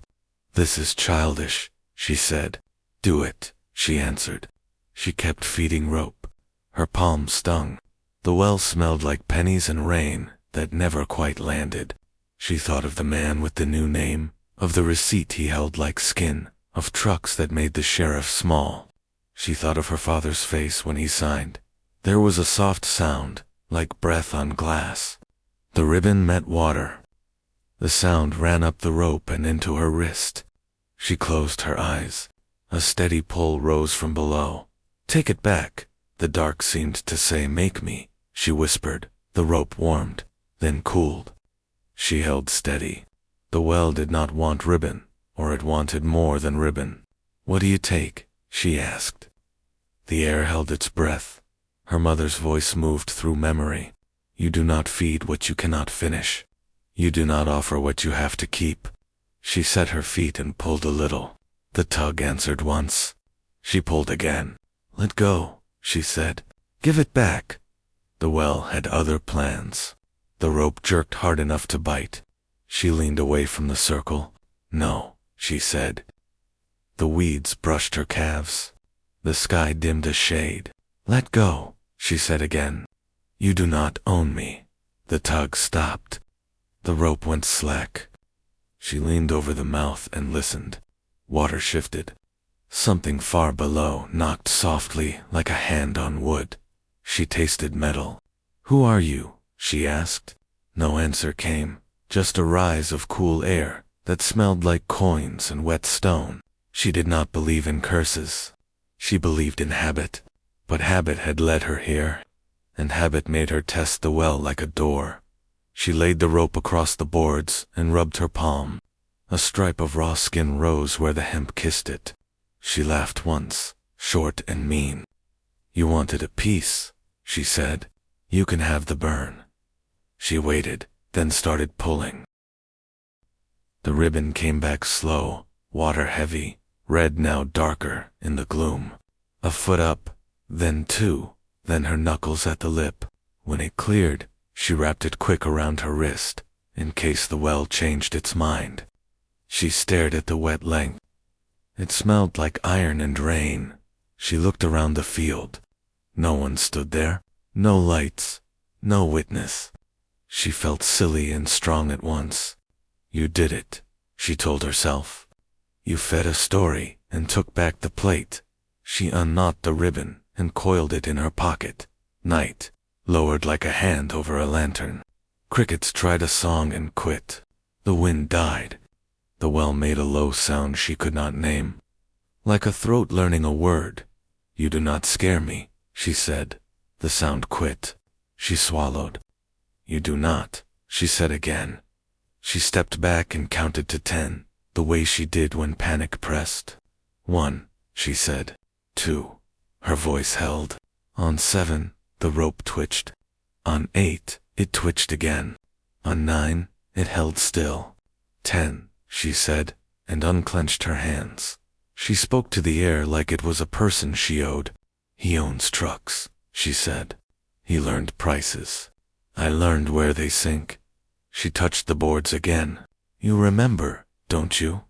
"This is childish," she said. "Do it," she answered. She kept feeding rope. Her palm stung. The well smelled like pennies and rain that never quite landed. She thought of the man with the new name, of the receipt he held like skin, of trucks that made the sheriff small. She thought of her father's face when he signed. There was a soft sound, like breath on glass. The ribbon met water. The sound ran up the rope and into her wrist. She closed her eyes. A steady pull rose from below. "Take it back," the dark seemed to say. "Make me," she whispered. The rope warmed, then cooled. She held steady. The well did not want ribbon, or it wanted more than ribbon. "What do you take?" she asked. The air held its breath. Her mother's voice moved through memory. "You do not feed what you cannot finish. You do not offer what you have to keep." She set her feet and pulled a little. The tug answered once. She pulled again. "Let go," she said. "Give it back." The well had other plans. The rope jerked hard enough to bite. She leaned away from the circle. "No," she said. The weeds brushed her calves. The sky dimmed a shade. "Let go," she said again. "You do not own me." The tug stopped. The rope went slack. She leaned over the mouth and listened. Water shifted. Something far below knocked softly like a hand on wood. She tasted metal. "Who are you?" she asked. No answer came, just a rise of cool air that smelled like coins and wet stone. She did not believe in curses. She believed in habit. But habit had led her here, and habit made her test the well like a door. She laid the rope across the boards and rubbed her palm. A stripe of raw skin rose where the hemp kissed it. She laughed once, short and mean. "You wanted a piece," she said. "You can have the burn." She waited, then started pulling. The ribbon came back slow, water heavy, red now darker in the gloom. A foot up, then two, then her knuckles at the lip. When it cleared, she wrapped it quick around her wrist, in case the well changed its mind. She stared at the wet length. It smelled like iron and rain. She looked around the field. No one stood there, no lights, no witness. She felt silly and strong at once. You did it, she told herself. You fed a story and took back the plate. She unknot the ribbon and coiled it in her pocket. Night lowered like a hand over a lantern. Crickets tried a song and quit. The wind died. The well made a low sound she could not name, like a throat learning a word. You do not scare me, she said. The sound quit. She swallowed. You do not, she said again. She stepped back and counted to 10, the way she did when panic pressed. 1, she said. 2. Her voice held. On 7, the rope twitched. On 8, it twitched again. On 9, it held still. 10, she said, and unclenched her hands. She spoke to the air like it was a person she owed. He owns trucks, she said. He learned prices. I learned where they sink. She touched the boards again. You remember, don't you?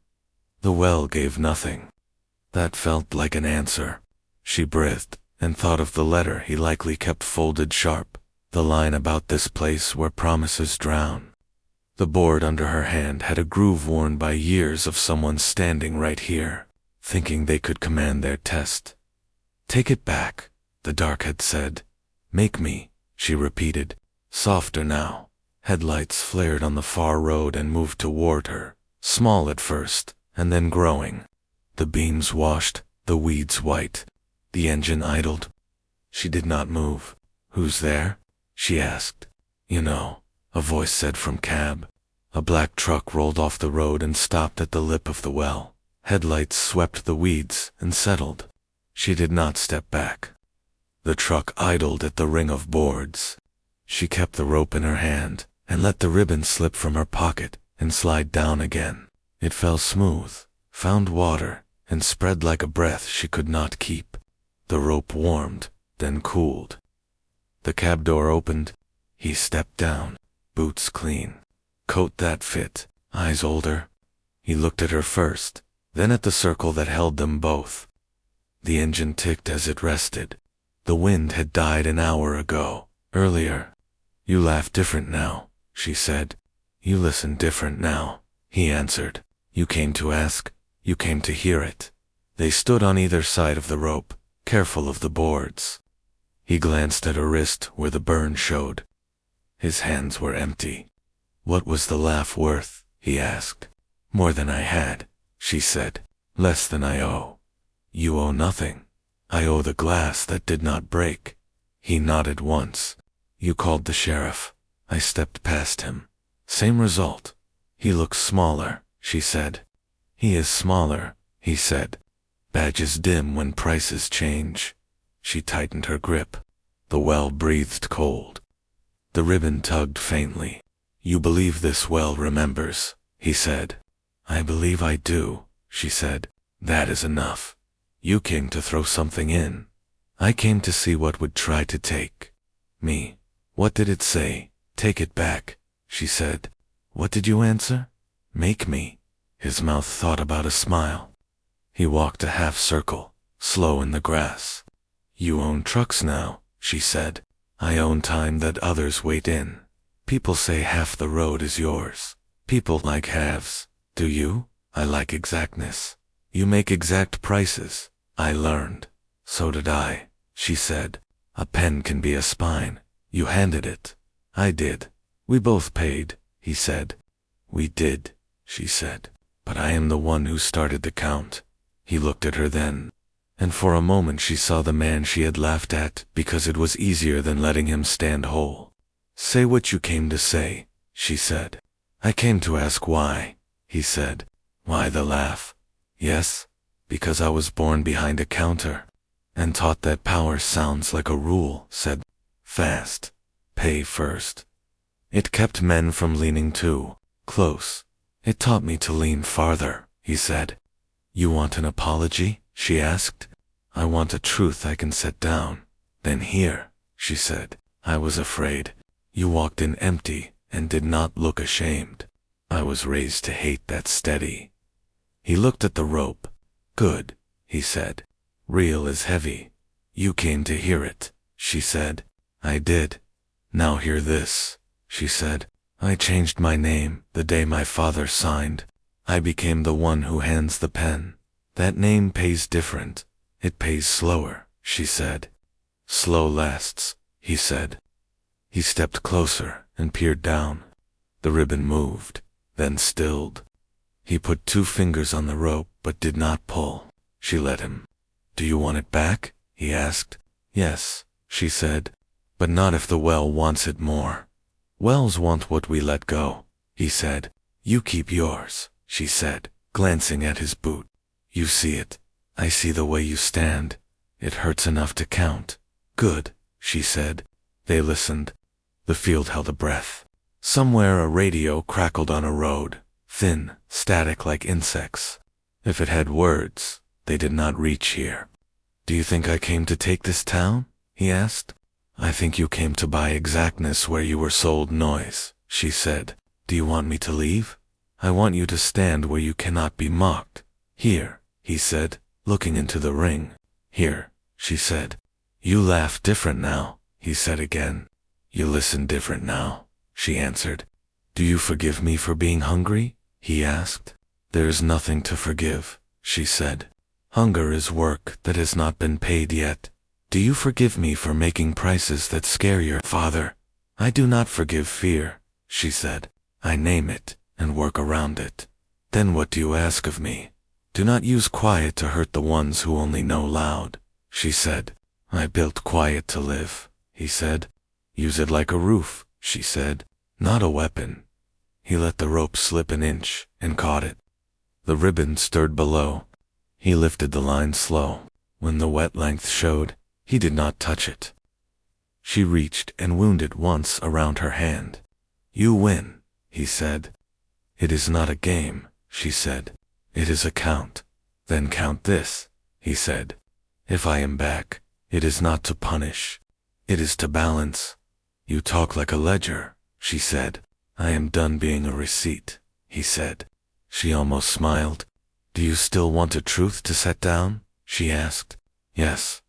The well gave nothing. That felt like an answer. She breathed and thought of the letter he likely kept folded sharp, the line about this place where promises drown. The board under her hand had a groove worn by years of someone standing right here, thinking they could command their test. Take it back, the dark had said. Make me, she repeated, softer now. Headlights flared on the far road and moved toward her, small at first, and then growing. The beams washed, the weeds white. The engine idled. She did not move. Who's there? She asked. You know, a voice said from cab. A black truck rolled off the road and stopped at the lip of the well. Headlights swept the weeds and settled. She did not step back. The truck idled at the ring of boards. She kept the rope in her hand and let the ribbon slip from her pocket and slide down again. It fell smooth, found water, and spread like a breath she could not keep. The rope warmed, then cooled. The cab door opened. He stepped down, boots clean, coat that fit, eyes older. He looked at her first, then at the circle that held them both. The engine ticked as it rested. The wind had died an hour ago, earlier. You laugh different now, she said. You listen different now, he answered. You came to ask, you came to hear it. They stood on either side of the rope, careful of the boards. He glanced at her wrist where the burn showed. His hands were empty. What was the laugh worth? He asked. More than I had, she said. Less than I owe. You owe nothing. I owe the glass that did not break. He nodded once. You called the sheriff. I stepped past him. Same result. He looks smaller, she said. He is smaller, he said. Badges dim when prices change. She tightened her grip. The well breathed cold. The ribbon tugged faintly. You believe this well remembers, he said. I believe I do, she said. That is enough. You came to throw something in. I came to see what would try to take me. What did it say? Take it back, she said. What did you answer? Make me. His mouth thought about a smile. He walked a half circle, slow in the grass. You own trucks now, she said. I own time that others wait in. People say half the road is yours. People like halves. Do you? I like exactness. You make exact prices. I learned. So did I, she said. A pen can be a spine. You handed it. I did. We both paid, he said. We did, she said. But I am the one who started the count. He looked at her then, and for a moment she saw the man she had laughed at because it was easier than letting him stand whole. Say what you came to say, she said. I came to ask why, he said. Why the laugh? Yes, because I was born behind a counter, and taught that power sounds like a rule, said. Fast. Pay first. It kept men from leaning too close. It taught me to lean farther, he said. You want an apology? She asked. I want a truth I can set down. Then here, she said. I was afraid. You walked in empty and did not look ashamed. I was raised to hate that steady. He looked at the rope. Good, he said. Real is heavy. You came to hear it, she said. I did. Now hear this, she said. I changed my name the day my father signed. I became the one who hands the pen. That name pays different. It pays slower, she said. Slow lasts, he said. He stepped closer and peered down. The ribbon moved, then stilled. He put 2 fingers on the rope but did not pull. She let him. Do you want it back? He asked. Yes, she said. But not if the well wants it more. Wells want what we let go, he said. You keep yours, she said, glancing at his boot. You see it. I see the way you stand. It hurts enough to count. Good, she said. They listened. The field held a breath. Somewhere a radio crackled on a road, thin, static like insects. If it had words, they did not reach here. Do you think I came to take this town? He asked. I think you came to buy exactness where you were sold noise, she said. Do you want me to leave? I want you to stand where you cannot be mocked. Here, he said, looking into the ring. Here, she said. You laugh different now, he said again. You listen different now, she answered. Do you forgive me for being hungry? He asked. There is nothing to forgive, she said. Hunger is work that has not been paid yet. Do you forgive me for making prices that scare your father? I do not forgive fear, she said. I name it and work around it. Then what do you ask of me? Do not use quiet to hurt the ones who only know loud, she said. I built quiet to live, he said. Use it like a roof, she said, not a weapon. He let the rope slip an inch and caught it. The ribbon stirred below. He lifted the line slow. When the wet length showed, he did not touch it. She reached and wounded once around her hand. You win, he said. It is not a game, she said. It is a count. Then count this, he said. If I am back, it is not to punish. It is to balance. You talk like a ledger, she said. I am done being a receipt, he said. She almost smiled. Do you still want a truth to set down? She asked. Yes.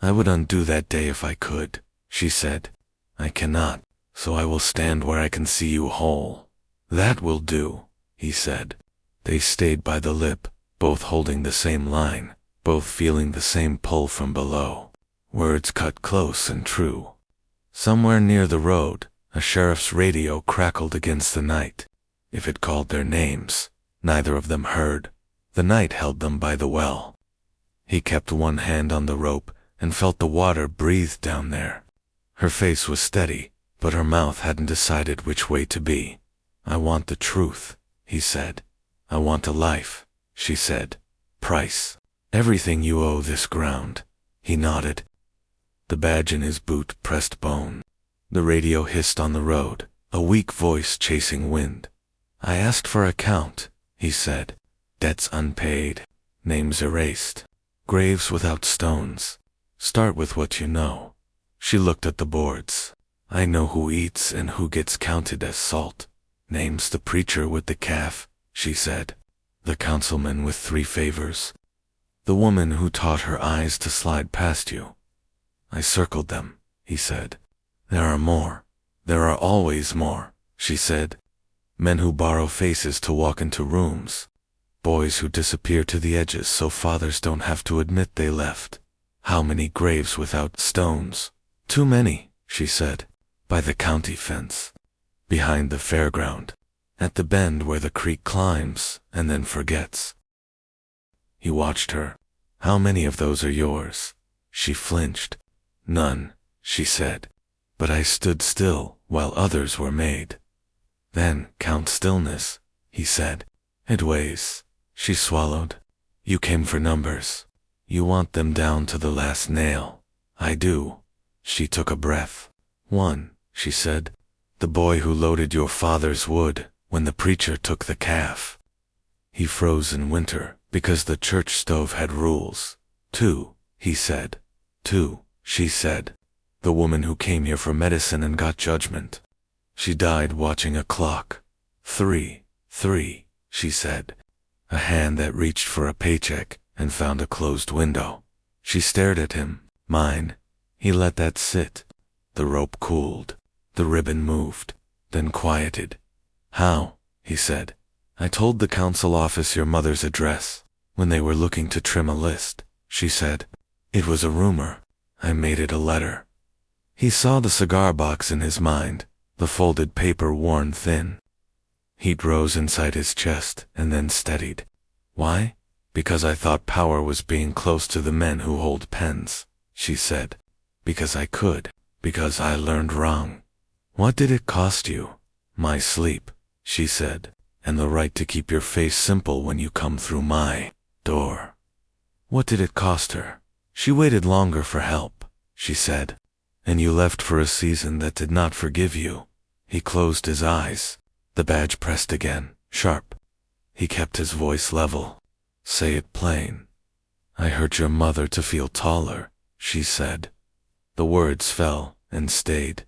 I would undo that day if I could, she said. I cannot, so I will stand where I can see you whole. That will do, he said. They stayed by the lip, both holding the same line, both feeling the same pull from below. Words cut close and true. Somewhere near the road, a sheriff's radio crackled against the night. If it called their names, neither of them heard. The night held them by the well. He kept one hand on the rope and felt the water breathe down there. Her face was steady, but her mouth hadn't decided which way to be. I want the truth, he said. I want a life, she said. Price. Everything you owe this ground. He nodded. The badge in his boot pressed bone. The radio hissed on the road, a weak voice chasing wind. I asked for a count, he said. Debts unpaid. Names erased. Graves without stones. Start with what you know. She looked at the boards. I know who eats and who gets counted as salt. Name's the preacher with the calf, she said. The councilman with 3 favors. The woman who taught her eyes to slide past you. I circled them, he said. There are more. There are always more, she said. Men who borrow faces to walk into rooms. Boys who disappear to the edges so fathers don't have to admit they left. How many graves without stones? Too many, she said. By the county fence. Behind the fairground. At the bend where the creek climbs and then forgets. He watched her. How many of those are yours? She flinched. None, she said. But I stood still while others were made. Then count stillness, he said. It weighs. She swallowed. You came for numbers. You want them down to the last nail. I do. She took a breath. 1, she said. The boy who loaded your father's wood when the preacher took the calf. He froze in winter Because the church stove had rules. 2, he said. 2, she said. The woman who came here for medicine and got judgment. She died watching a clock. 3, she said. A hand that reached for a paycheck and found a closed window. She stared at him. Mine. He let that sit. The rope cooled. The ribbon moved, then quieted. How? He said. I told the council office your mother's address when they were looking to trim a list, she said. It was a rumor. I made it a letter. He saw the cigar box in his mind, the folded paper worn thin. Heat rose inside his chest and then steadied. Why? Because I thought power was being close to the men who hold pens, she said. Because I could. Because I learned wrong. What did it cost you? My sleep, she said, and the right to keep your face simple when you come through my door. What did it cost her? She waited longer for help, she said. And you left for a season that did not forgive you. He closed his eyes. The badge pressed again, sharp. He kept his voice level. Say it plain. I hurt your mother to feel taller, she said. The words fell and stayed.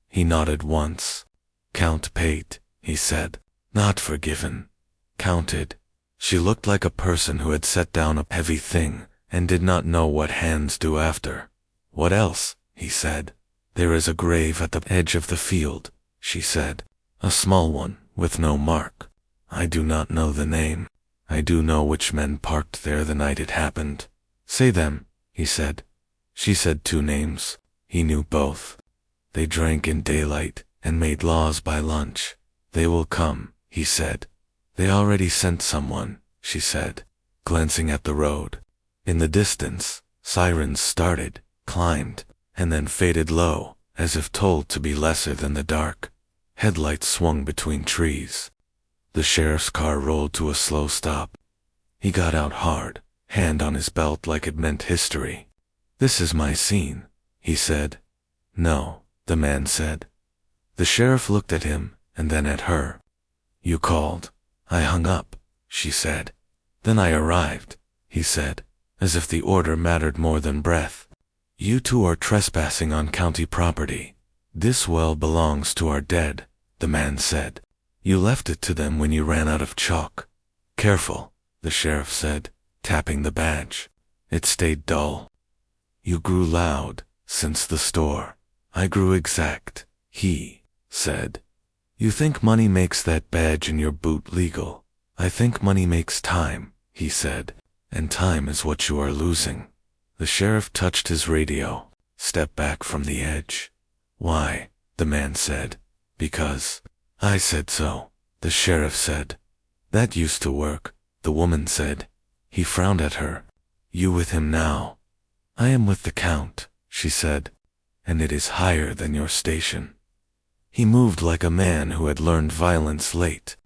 He nodded once. Count paid, he said. Not forgiven. Counted. She looked like a person who had set down a heavy thing and did not know what hands do after. What else? He said. There is a grave at the edge of the field, she said. A small one, with no mark. I do not know the name. I do know which men parked there the night it happened. Say them, he said. She said 2 names. He knew both. They drank in daylight and made laws by lunch. They will come, he said. They already sent someone, she said, glancing at the road. In the distance, sirens started, climbed, and then faded low, as if told to be lesser than the dark. Headlights swung between trees. The sheriff's car rolled to a slow stop. He got out hard, hand on his belt like it meant history. This is my scene, he said. No, the man said. The sheriff looked at him, and then at her. You called. I hung up, she said. Then I arrived, he said, as if the order mattered more than breath. You 2 are trespassing on county property. This well belongs to our dead, the man said. You left it to them when you ran out of chalk. Careful, the sheriff said, tapping the badge. It stayed dull. You grew loud, since the store. I grew exact, he said. You think money makes that badge in your boot legal. I think money makes time, he said, and time is what you are losing. The sheriff touched his radio, stepped back from the edge. Why? The man said. Because. I said so, the sheriff said. That used to work, the woman said. He frowned at her. You with him now? I am with the count, she said, and it is higher than your station. He moved like a man who had learned violence late.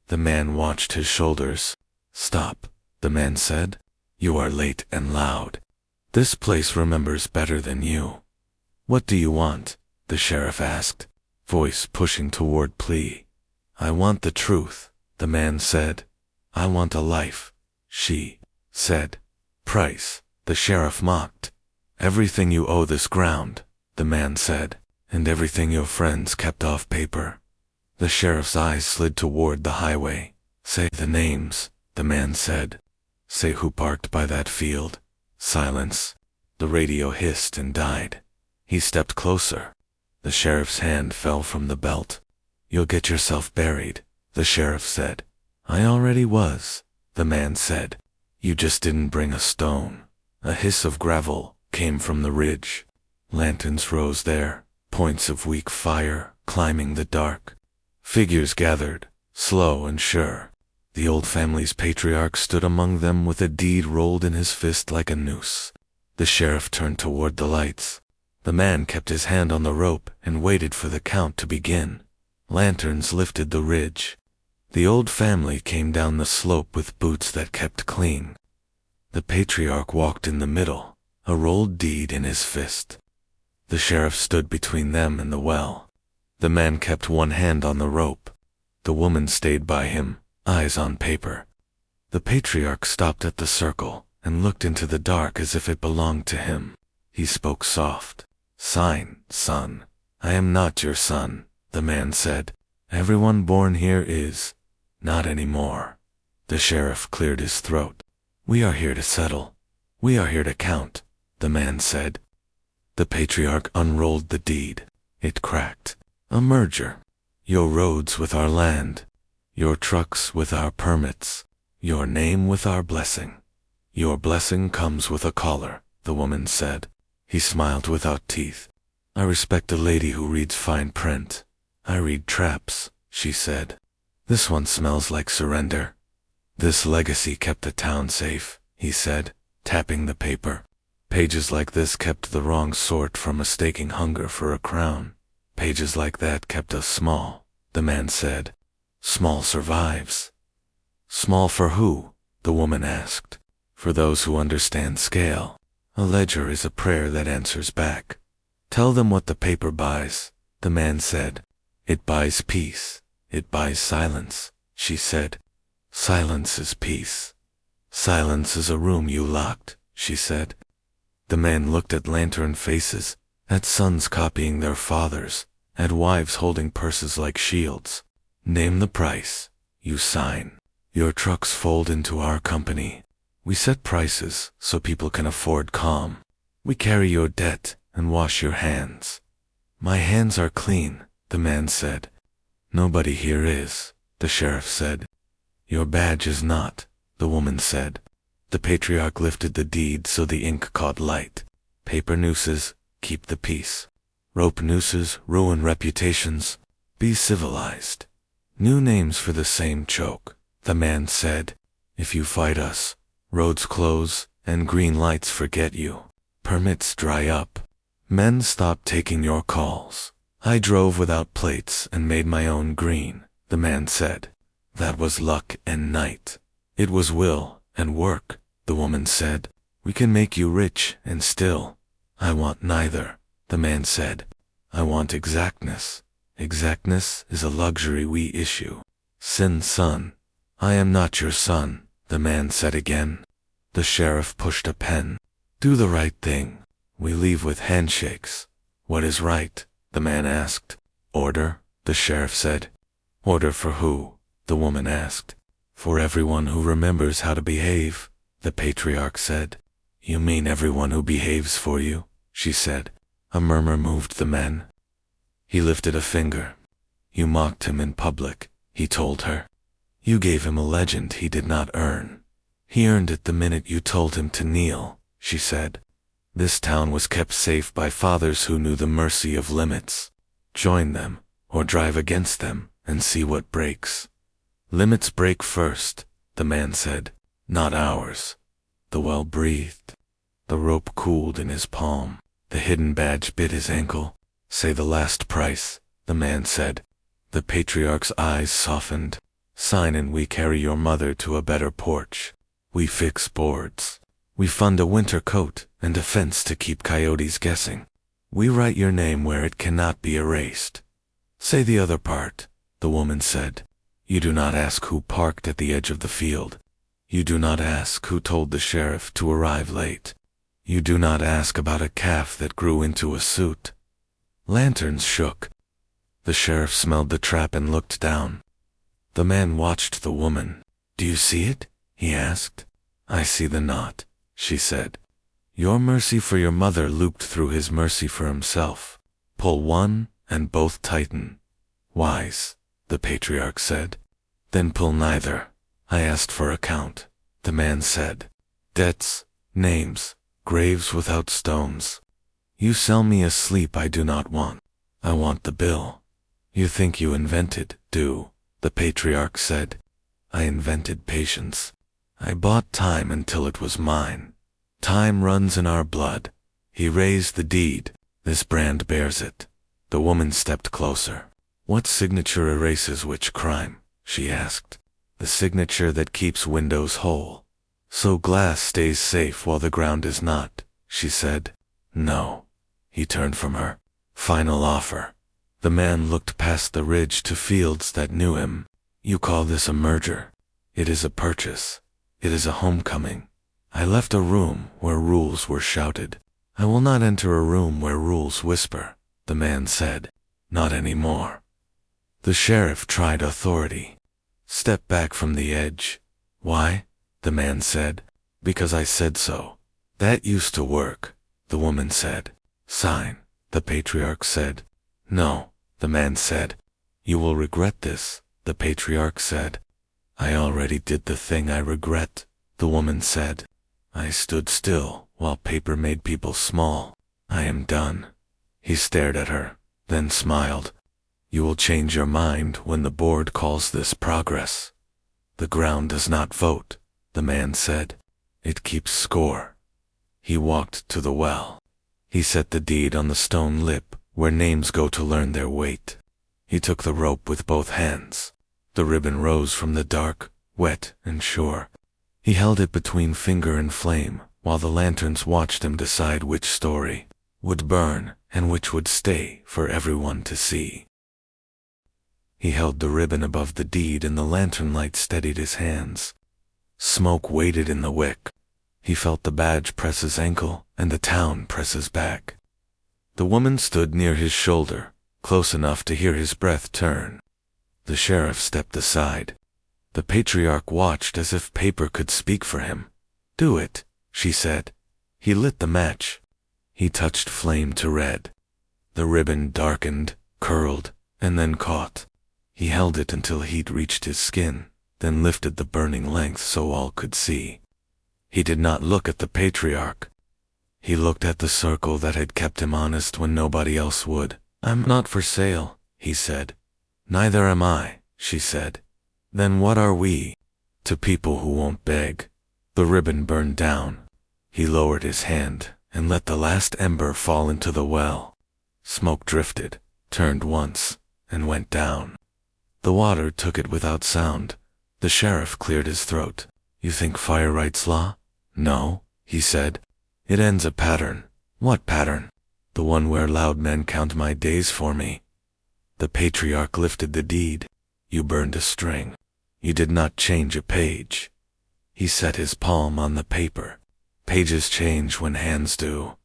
The man watched his shoulders. Stop, the man said. You are late and loud. This place remembers better than you. What do you want? The sheriff asked, voice pushing toward plea. I want the truth, the man said. I want a life, she said. Price, the sheriff mocked. Everything you owe this ground, the man said, and everything your friends kept off paper. The sheriff's eyes slid toward the highway. Say the names, the man said. Say who parked by that field. Silence. The radio hissed and died. He stepped closer. The sheriff's hand fell from the belt. You'll get yourself buried, the sheriff said. I already was, the man said. You just didn't bring a stone. A hiss of gravel came from the ridge. Lanterns rose there, points of weak fire climbing the dark. Figures gathered, slow and sure. The old family's patriarch stood among them with a deed rolled in his fist like a noose. The sheriff turned toward the lights. The man kept his hand on the rope and waited for the count to begin. Lanterns lifted the ridge. The old family came down the slope with boots that kept clean. The patriarch walked in the middle, a rolled deed in his fist. The sheriff stood between them and the well. The man kept one hand on the rope. The woman stayed by him, eyes on paper. The patriarch stopped at the circle and looked into the dark as if it belonged to him. He spoke soft. "Sign, son. I am not your son," the man said. "Everyone born here is. Not anymore." The sheriff cleared his throat. "We are here to settle. We are here to count," the man said. The patriarch unrolled the deed. It cracked. "A merger. Your roads with our land. Your trucks with our permits. Your name with our blessing. Your blessing comes with a collar," the woman said. He smiled without teeth. "I respect a lady who reads fine print. I read traps," she said. "This one smells like surrender." "This legacy kept the town safe," he said, tapping the paper. "Pages like this kept the wrong sort from mistaking hunger for a crown. Pages like that kept us small," the man said. "Small survives." "Small for who?" the woman asked. "For those who understand scale. A ledger is a prayer that answers back." "Tell them what the paper buys," the man said. "It buys peace. It buys silence," she said. "Silence is peace. Silence is a room you locked," she said. The man looked at lantern faces, at sons copying their fathers, at wives holding purses like shields. "Name the price. You sign. Your trucks fold into our company. We set prices so people can afford calm. We carry your debt and wash your hands." "My hands are clean," the man said. "Nobody here is," the sheriff said. "Your badge is not," the woman said. The patriarch lifted the deed so the ink caught light. "Paper nooses, keep the peace. Rope nooses, ruin reputations. Be civilized. New names for the same choke," the man said. "If you fight us, roads close and green lights forget you. Permits dry up. Men stop taking your calls. I drove without plates and made my own green," the man said. "That was luck and night. It was will and work," the woman said. "We can make you rich and still." "I want neither," the man said. "I want exactness. Exactness is a luxury we issue." "Sin, son. I am not your son," the man said again. The sheriff pushed a pen. "Do the right thing. We leave with handshakes." "What is right?" the man asked. "Order," the sheriff said. "Order for who?" the woman asked. "For everyone who remembers how to behave," the patriarch said. "You mean everyone who behaves for you?" she said. A murmur moved the men. He lifted a finger. "You mocked him in public," he told her. "You gave him a legend he did not earn. He earned it the minute you told him to kneel," she said. "This town was kept safe by fathers who knew the mercy of limits. Join them, or drive against them, and see what breaks." "Limits break first," the man said. "Not ours." The well breathed. The rope cooled in his palm. The hidden badge bit his ankle. "Say the last price," the man said. The patriarch's eyes softened. "Sign and we carry your mother to a better porch. We fix boards. We fund a winter coat and a fence to keep coyotes guessing. We write your name where it cannot be erased." "Say the other part," the woman said. "You do not ask who parked at the edge of the field. You do not ask who told the sheriff to arrive late. You do not ask about a calf that grew into a suit." Lanterns shook. The sheriff smelled the trap and looked down. The man watched the woman. "Do you see it?" he asked. "I see the knot," she said. "Your mercy for your mother looped through his mercy for himself. Pull one and both tighten." "Wise," the patriarch said. "Then pull neither. I asked for a count," the man said. "Debts, names, graves without stones. You sell me a sleep I do not want. I want the bill." "You think you invented, the patriarch said. "I invented patience. I bought time until it was mine. Time runs in our blood." He raised the deed. "This brand bears it." The woman stepped closer. "What signature erases which crime?" she asked. "The signature that keeps windows whole. So glass stays safe while the ground is not," she said. "No." He turned from her. "Final offer." The man looked past the ridge to fields that knew him. "You call this a merger? It is a purchase. It is a homecoming. I left a room where rules were shouted. I will not enter a room where rules whisper, the man said. Not anymore. The sheriff tried authority. Step back from the edge. Why? The man said. Because I said so. That used to work, the woman said. Sign, the patriarch said. No, the man said. You will regret this, the patriarch said. I already did the thing I regret, the woman said. I stood still while paper made people small. I am done. He stared at her, then smiled. You will change your mind when the board calls this progress. The ground does not vote, the man said. It keeps score. He walked to the well. He set the deed on the stone lip where names go to learn their weight. He took the rope with both hands. The ribbon rose from the dark, wet and sure. He held it between finger and flame while the lanterns watched him decide which story would burn and which would stay for everyone to see. He held the ribbon above the deed and the lantern light steadied his hands. Smoke waited in the wick. He felt the badge press his ankle and the town press his back. The woman stood near his shoulder, close enough to hear his breath turn. The sheriff stepped aside. The patriarch watched as if paper could speak for him. Do it, she said. He lit the match. He touched flame to red. The ribbon darkened, curled, and then caught. He held it until heat reached his skin, then lifted the burning length so all could see. He did not look at the patriarch. He looked at the circle that had kept him honest when nobody else would. I'm not for sale, he said. Neither am I, she said. Then what are we? To people who won't beg. The ribbon burned down. He lowered his hand and let the last ember fall into the well. Smoke drifted, turned once, and went down. The water took it without sound. The sheriff cleared his throat. You think fire writes law? No, he said. It ends a pattern. What pattern? The one where loud men count my days for me. The patriarch lifted the deed. You burned a string. You did not change a page. He set his palm on the paper. Pages change when hands do.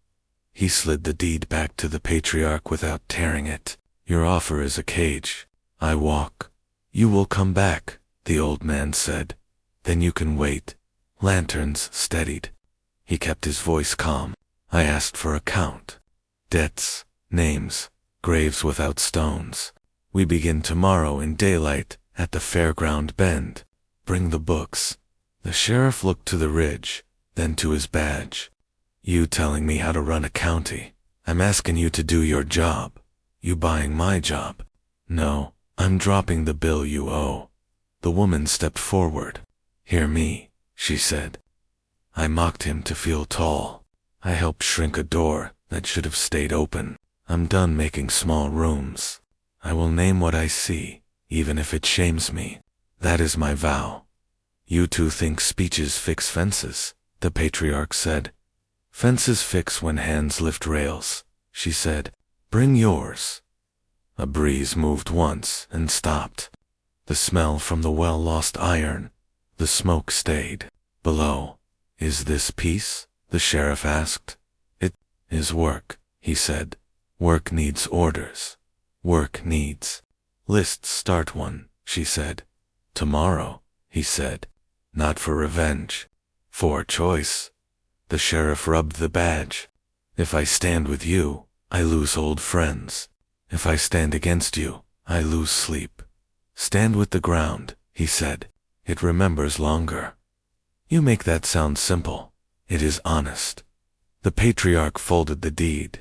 He slid the deed back to the patriarch without tearing it. Your offer is a cage. I walk. You will come back, the old man said. Then you can wait. Lanterns steadied. He kept his voice calm. I asked for a count. Debts, names, graves without stones. We begin tomorrow in daylight at the fairground bend. Bring the books. The sheriff looked to the ridge, then to his badge. You telling me how to run a county. I'm asking you to do your job. You buying my job. No, I'm dropping the bill you owe. The woman stepped forward. Hear me, she said. I mocked him to feel tall. I helped shrink a door that should have stayed open. I'm done making small rooms. I will name what I see, even if it shames me. That is my vow. You two think speeches fix fences, the patriarch said. Fences fix when hands lift rails, she said. Bring yours. A breeze moved once and stopped. The smell from the well lost iron. The smoke stayed. Below. Is this peace? The sheriff asked. It is work, he said. Work needs orders. Work needs. Lists start one, she said. Tomorrow, he said. Not for revenge. For choice. The sheriff rubbed the badge. If I stand with you, I lose old friends. If I stand against you, I lose sleep. Stand with the ground, he said. It remembers longer. You make that sound simple. It is honest. The patriarch folded the deed.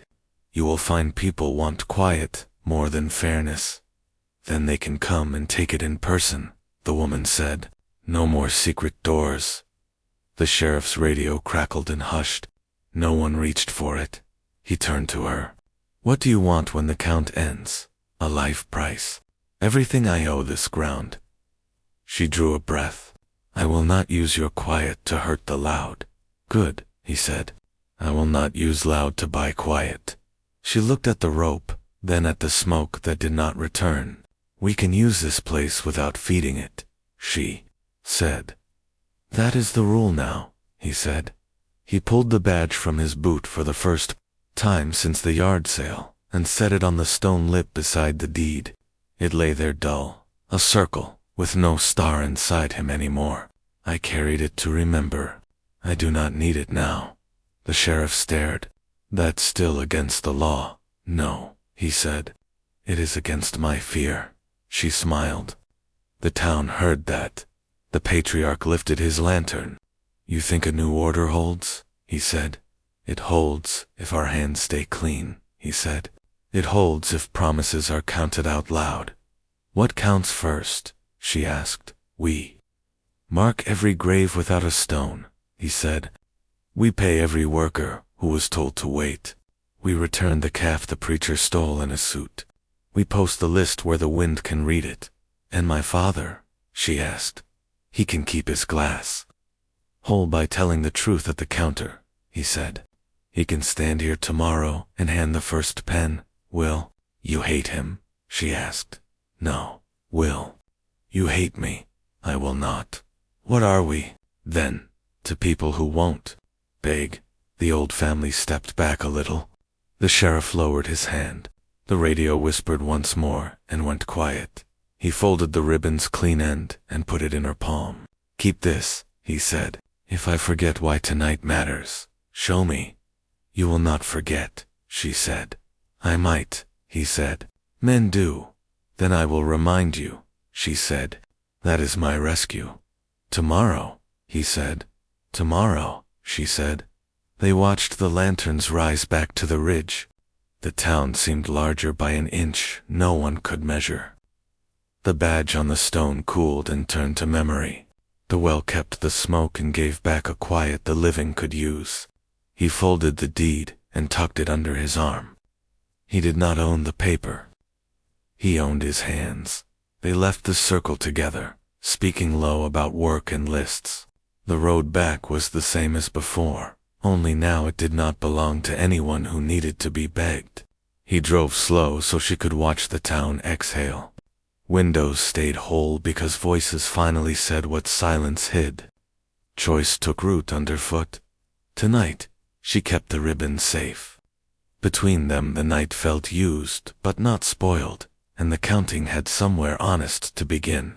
You will find people want quiet more than fairness. Then they can come and take it in person, the woman said. No more secret doors. The sheriff's radio crackled and hushed. No one reached for it. He turned to her. What do you want when the count ends? A life price. Everything I owe this ground. She drew a breath. I will not use your quiet to hurt the loud. Good, he said. I will not use loud to buy quiet. She looked at the rope, then at the smoke that did not return. We can use this place without feeding it, she said. That is the rule now, he said. He pulled the badge from his boot for the first time since the yard sale and set it on the stone lip beside the deed. It lay there dull, a circle, with no star inside him anymore. I carried it to remember. I do not need it now. The sheriff stared. That's still against the law. No, he said. It is against my fear. She smiled. The town heard that. The patriarch lifted his lantern. You think a new order holds? He said. It holds if our hands stay clean, he said. It holds if promises are counted out loud. What counts first? She asked. We. Mark every grave without a stone, he said. We pay every worker who was told to wait. We return the calf the preacher stole in a suit. We post the list where the wind can read it. And my father, she asked. He can keep his glass whole by telling the truth at the counter, he said. He can stand here tomorrow and hand the first pen. Will you hate him? She asked. No, Will. You hate me. I will not. What are we, then, to people who won't beg? The old family stepped back a little. The sheriff lowered his hand. The radio whispered once more and went quiet. He folded the ribbon's clean end and put it in her palm. Keep this, he said. If I forget why tonight matters, show me. You will not forget, she said. I might, he said. Men do. Then I will remind you, she said. That is my rescue. Tomorrow, he said. Tomorrow, she said. They watched the lanterns rise back to the ridge. The town seemed larger by an inch no one could measure. The badge on the stone cooled and turned to memory. The well kept the smoke and gave back a quiet the living could use. He folded the deed and tucked it under his arm. He did not own the paper. He owned his hands. They left the circle together, speaking low about work and lists. The road back was the same as before, only now it did not belong to anyone who needed to be begged. He drove slow so she could watch the town exhale. Windows stayed whole because voices finally said what silence hid. Choice took root underfoot. Tonight, she kept the ribbon safe. Between them the night felt used but not spoiled, and the counting had somewhere honest to begin.